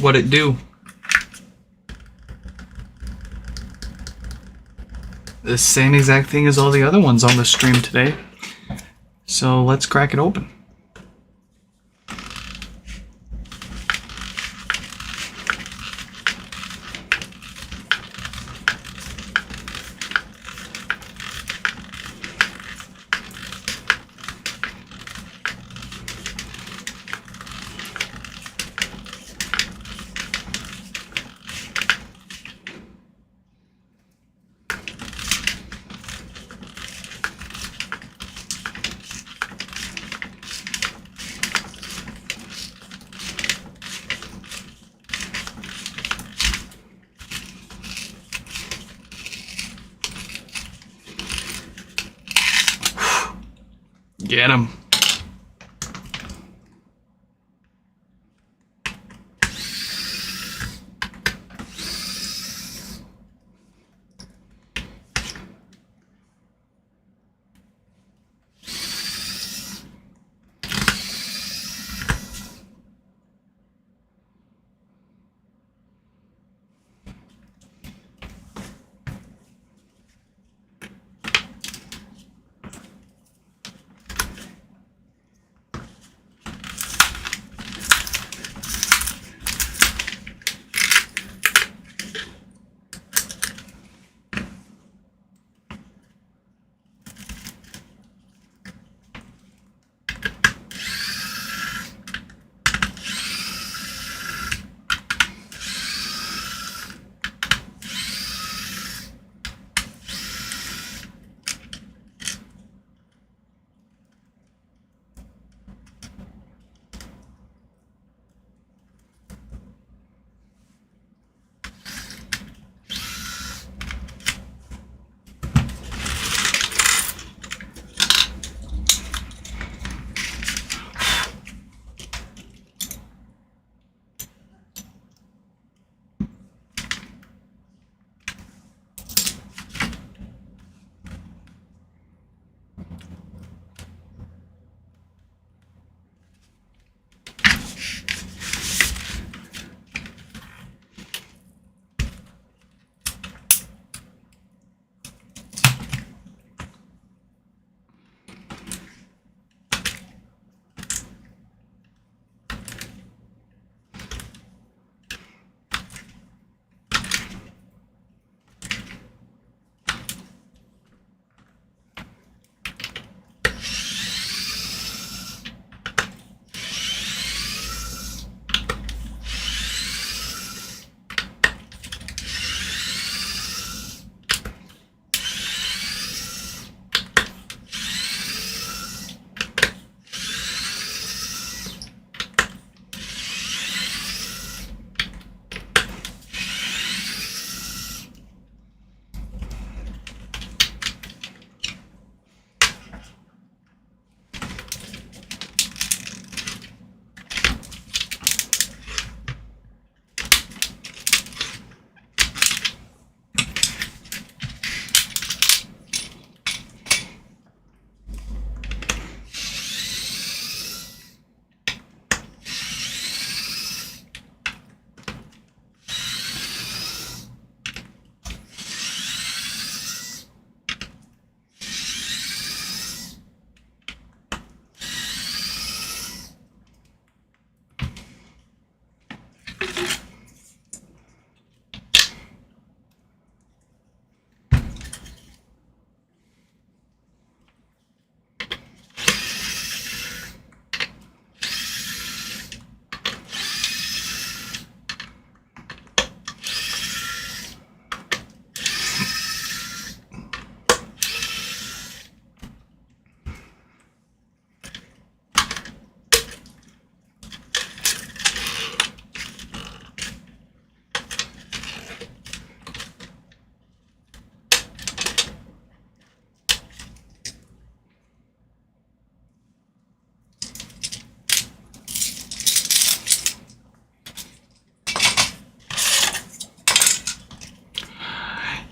what'd it do? The same exact thing as all the other ones on the stream today. So let's crack it open. Get him.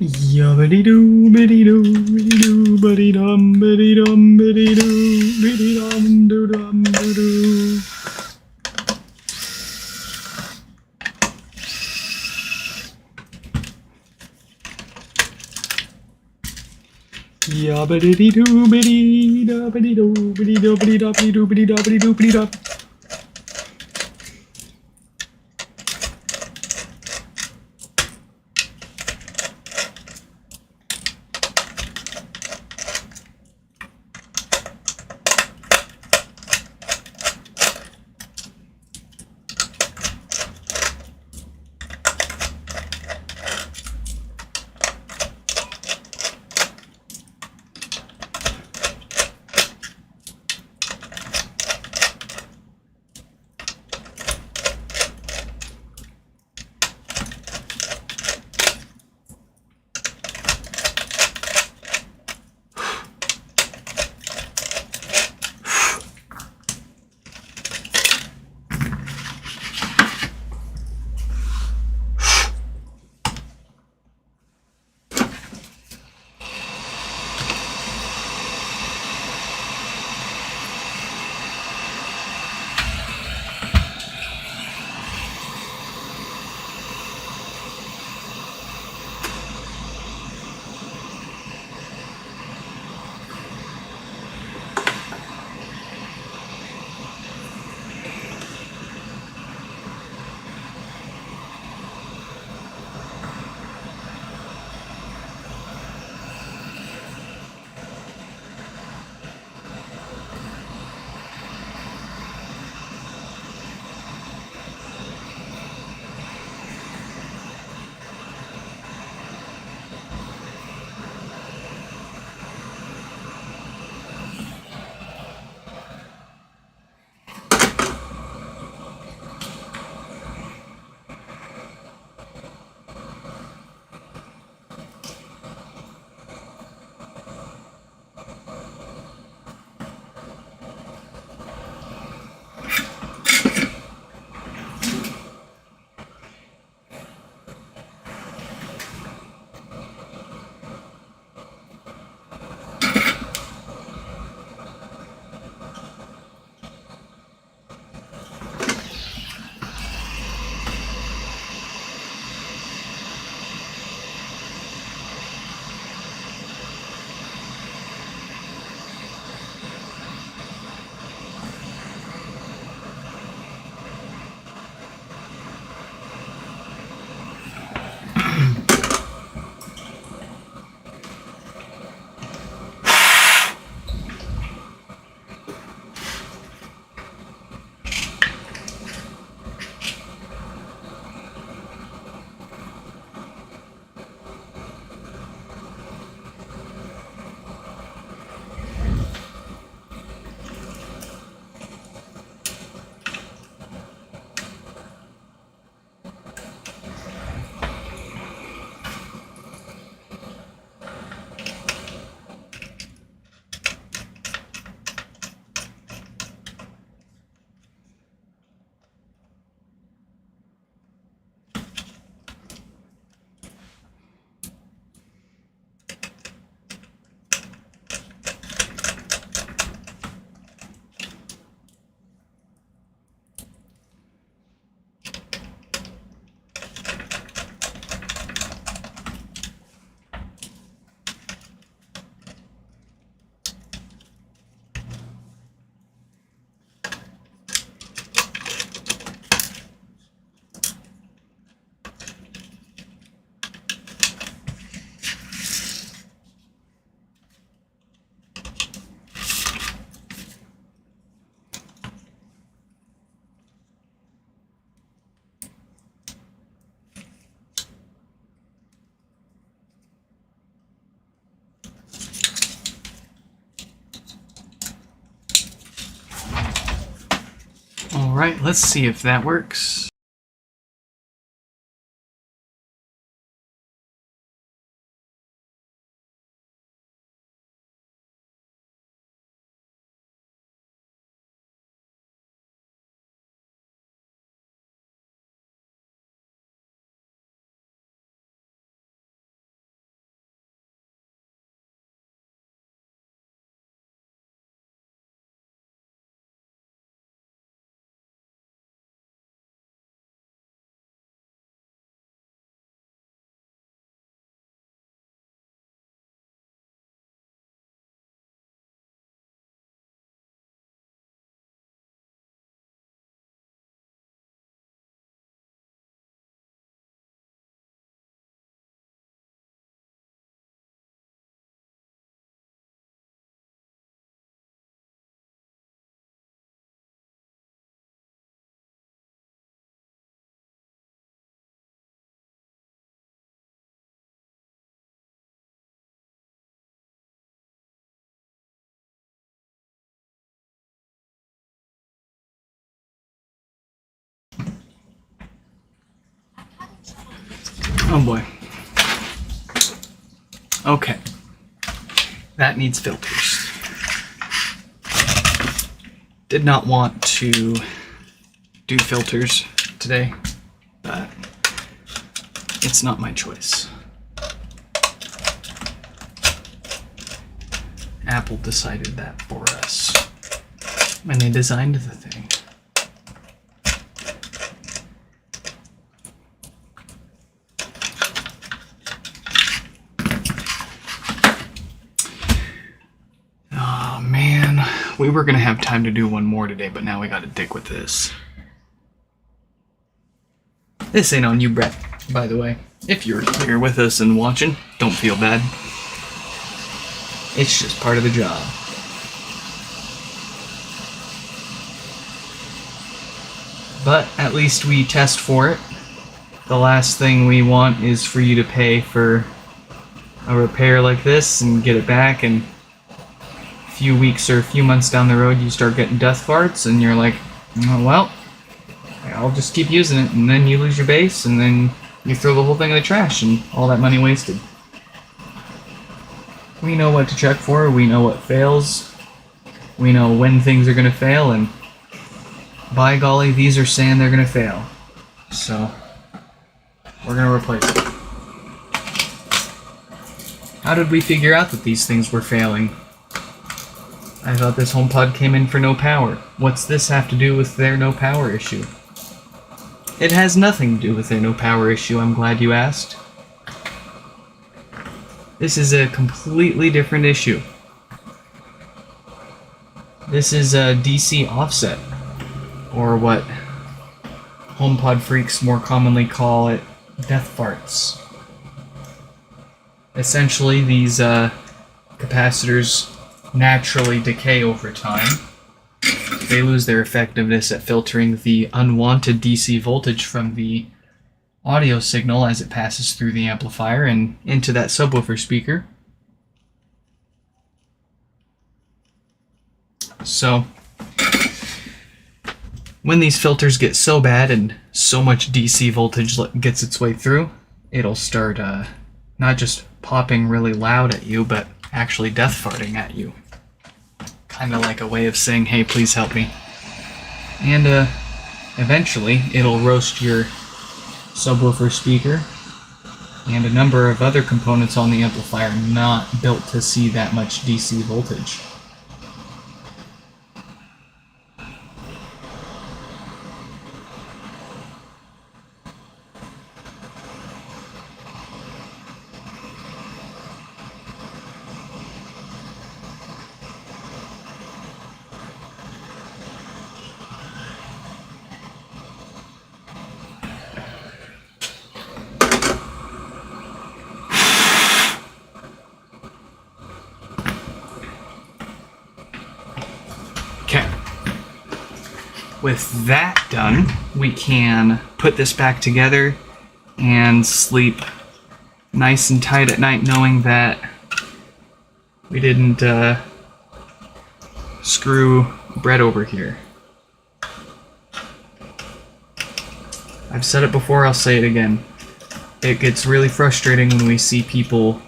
Yubbity doo, bitty doo, bitty doo, bitty dum, bitty dum, bitty doo, bitty dum, doo dum, doo doo. Yubbity doo, bitty doo, bitty doo, bitty doo, bitty doo, bitty doo, bitty doo, bitty doo, bitty doo. Alright, let's see if that works. Oh boy. Okay. That needs filters. Did not want to do filters today, but it's not my choice. Apple decided that for us when they designed the thing. Oh man, we were gonna have time to do one more today, but now we gotta dick with this. This ain't on you, Brett, by the way. If you're here with us and watching, don't feel bad. It's just part of the job. But at least we test for it. The last thing we want is for you to pay for a repair like this and get it back, and a few weeks or a few months down the road you start getting death farts and you're like, oh, well, I'll just keep using it, and then you lose your base and then you throw the whole thing in the trash and all that money wasted. We know what to check for, we know what fails, we know when things are going to fail, and by golly, these are saying they're going to fail. So, we're going to replace it. How did we figure out that these things were failing? I thought this HomePod came in for no power. What's this have to do with their no power issue? It has nothing to do with their no power issue, I'm glad you asked. This is a completely different issue. This is a DC offset, or what HomePod freaks more commonly call it, death farts. Essentially, these capacitors naturally decay over time. They lose their effectiveness at filtering the unwanted DC voltage from the audio signal as it passes through the amplifier and into that subwoofer speaker. So, when these filters get so bad and so much DC voltage gets its way through, it'll start not just popping really loud at you, but actually death farting at you. Kind of like a way of saying, hey, please help me. And eventually, it'll roast your subwoofer speaker and a number of other components on the amplifier not built to see that much DC voltage. Okay. With that done, we can put this back together and sleep nice and tight at night knowing that we didn't screw Brett over here. I've said it before, I'll say it again. It gets really frustrating when we see people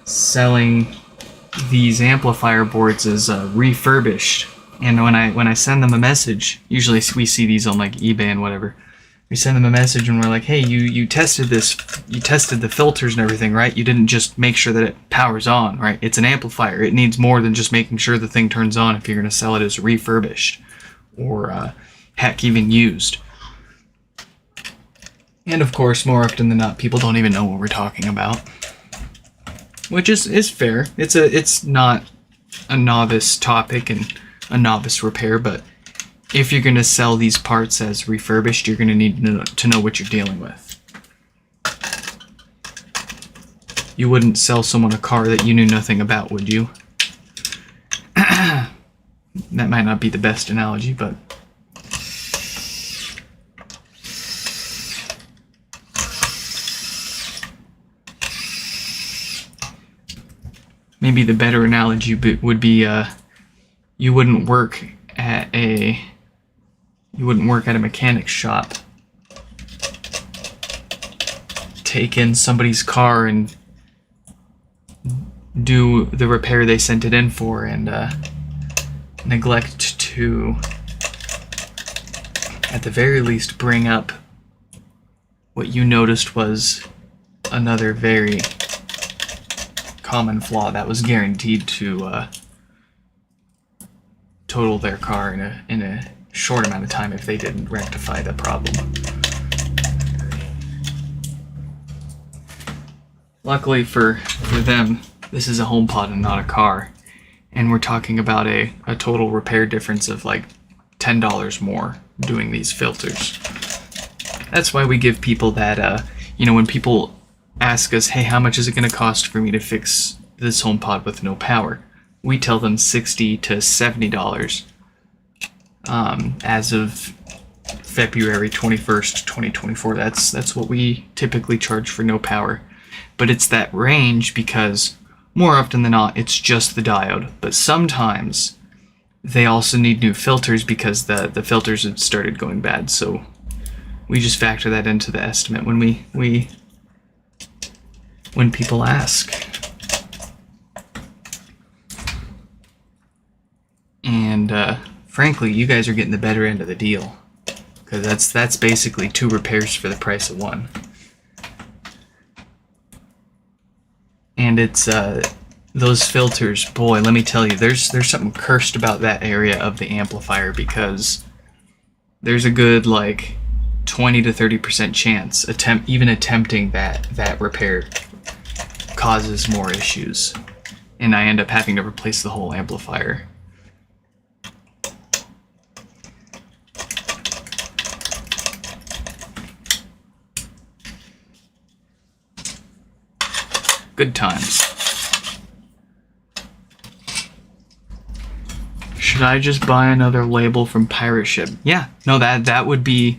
selling these amplifier boards as refurbished. And when I send them a message, usually we see these on like eBay and whatever. We send them a message and we're like, hey, you tested this, you tested the filters and everything, right? You didn't just make sure that it powers on, right? It's an amplifier. It needs more than just making sure the thing turns on if you're going to sell it as refurbished or heck, even used. And of course, more often than not, people don't even know what we're talking about, which is fair. It's not a novice topic and a novice repair, but if you're going to sell these parts as refurbished, you're going to need to know what you're dealing with. You wouldn't sell someone a car that you knew nothing about, would you? That might not be the best analogy, but maybe the better analogy would be you wouldn't work at a mechanic's shop take in somebody's car and do the repair they sent it in for, and neglect to, at the very least, bring up what you noticed was another very common flaw that was guaranteed to total their car in a short amount of time if they didn't rectify the problem. Luckily for them, this is a HomePod and not a car, and we're talking about a total repair difference of like $10 more doing these filters. That's why we give people that, when people ask us, hey, how much is it going to cost for me to fix this HomePod with no power? We tell them $60 to $70 as of February 21st, 2024. That's what we typically charge for no power. But it's that range because more often than not, it's just the diode. But sometimes they also need new filters because the filters have started going bad. So we just factor that into the estimate when people ask. And frankly, you guys are getting the better end of the deal, because that's basically 2 repairs for the price of 1. And it's those filters, boy, let me tell you, there's something cursed about that area of the amplifier, because there's a good like 20 to 30% chance even attempting that repair causes more issues, and I end up having to replace the whole amplifier. Good times. Should I just buy another label from Pirate Ship? Yeah, no, that would be.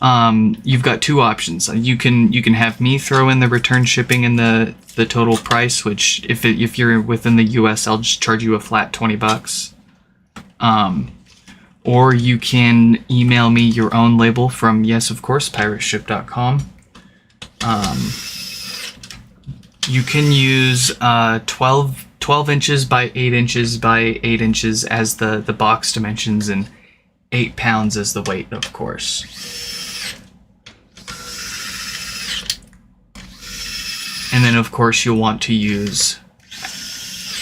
You've got 2 options. You can have me throw in the return shipping and the total price, which if you're within the U.S., I'll just charge you a flat $20. Or you can email me your own label from, yes, of course, pirateship.com. You can use 12 inches by 8 inches by 8 inches as the box dimensions, and 8 pounds as the weight, of course. And then, of course, you'll want to use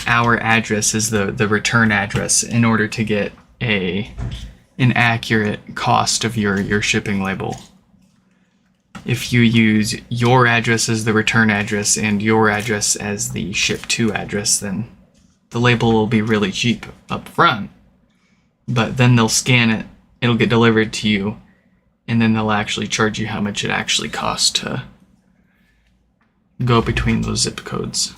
our address as the return address in order to get an accurate cost of your shipping label. If you use your address as the return address and your address as the ship to address, then the label will be really cheap up front. But then they'll scan it, it'll get delivered to you, and then they'll actually charge you how much it actually costs to go between those zip codes.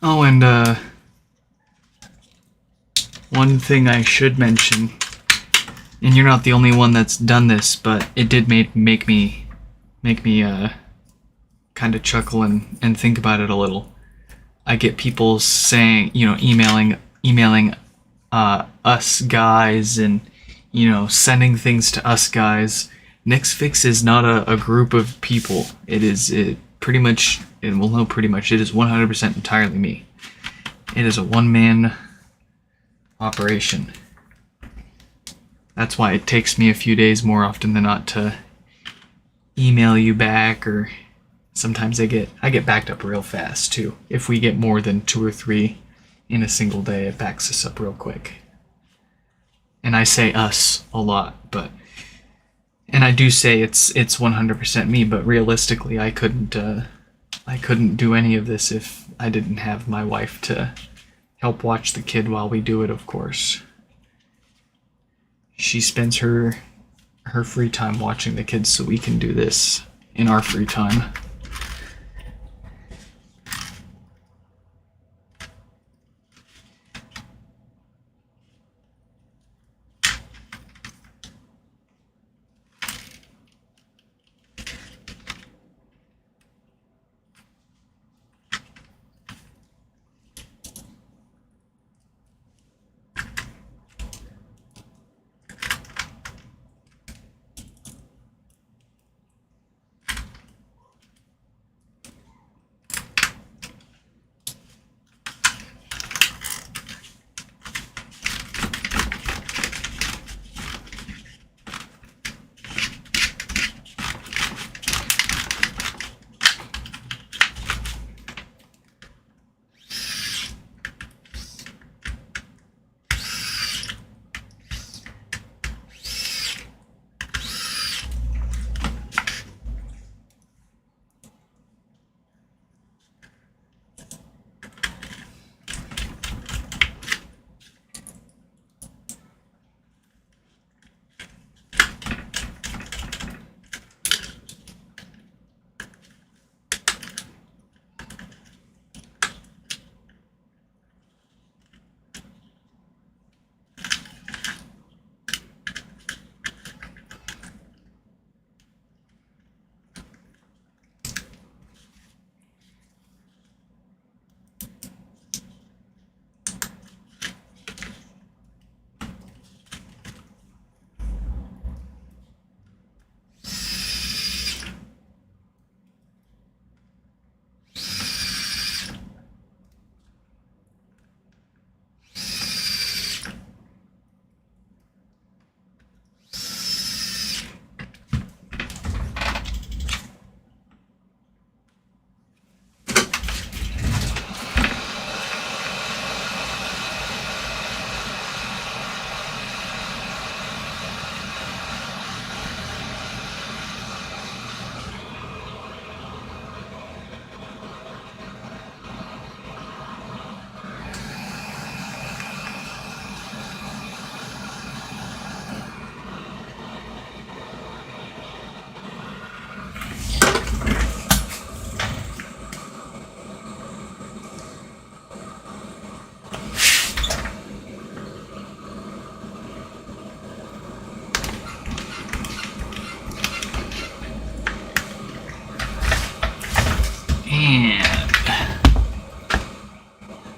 Oh, and one thing I should mention, and you're not the only one that's done this, but it did make me kind of chuckle and think about it a little. I get people saying, emailing us guys, and sending things to us guys. Nix Fix is not a group of people. pretty much, it is 100% entirely me. It is a one-man operation. That's why it takes me a few days more often than not to email you back, or sometimes I get backed up real fast too. If we get more than 2 or 3 in a single day, it backs us up real quick. And I say us a lot, and I do say it's 100% me, but realistically I couldn't do any of this if I didn't have my wife to help watch the kid while we do it, of course. She spends her free time watching the kids so we can do this in our free time.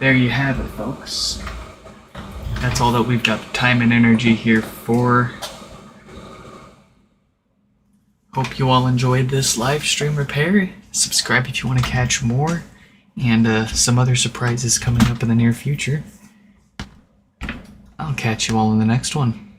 There you have it, folks. That's all that we've got the time and energy here for. Hope you all enjoyed this live stream repair. Subscribe if you want to catch more, and some other surprises coming up in the near future. I'll catch you all in the next one.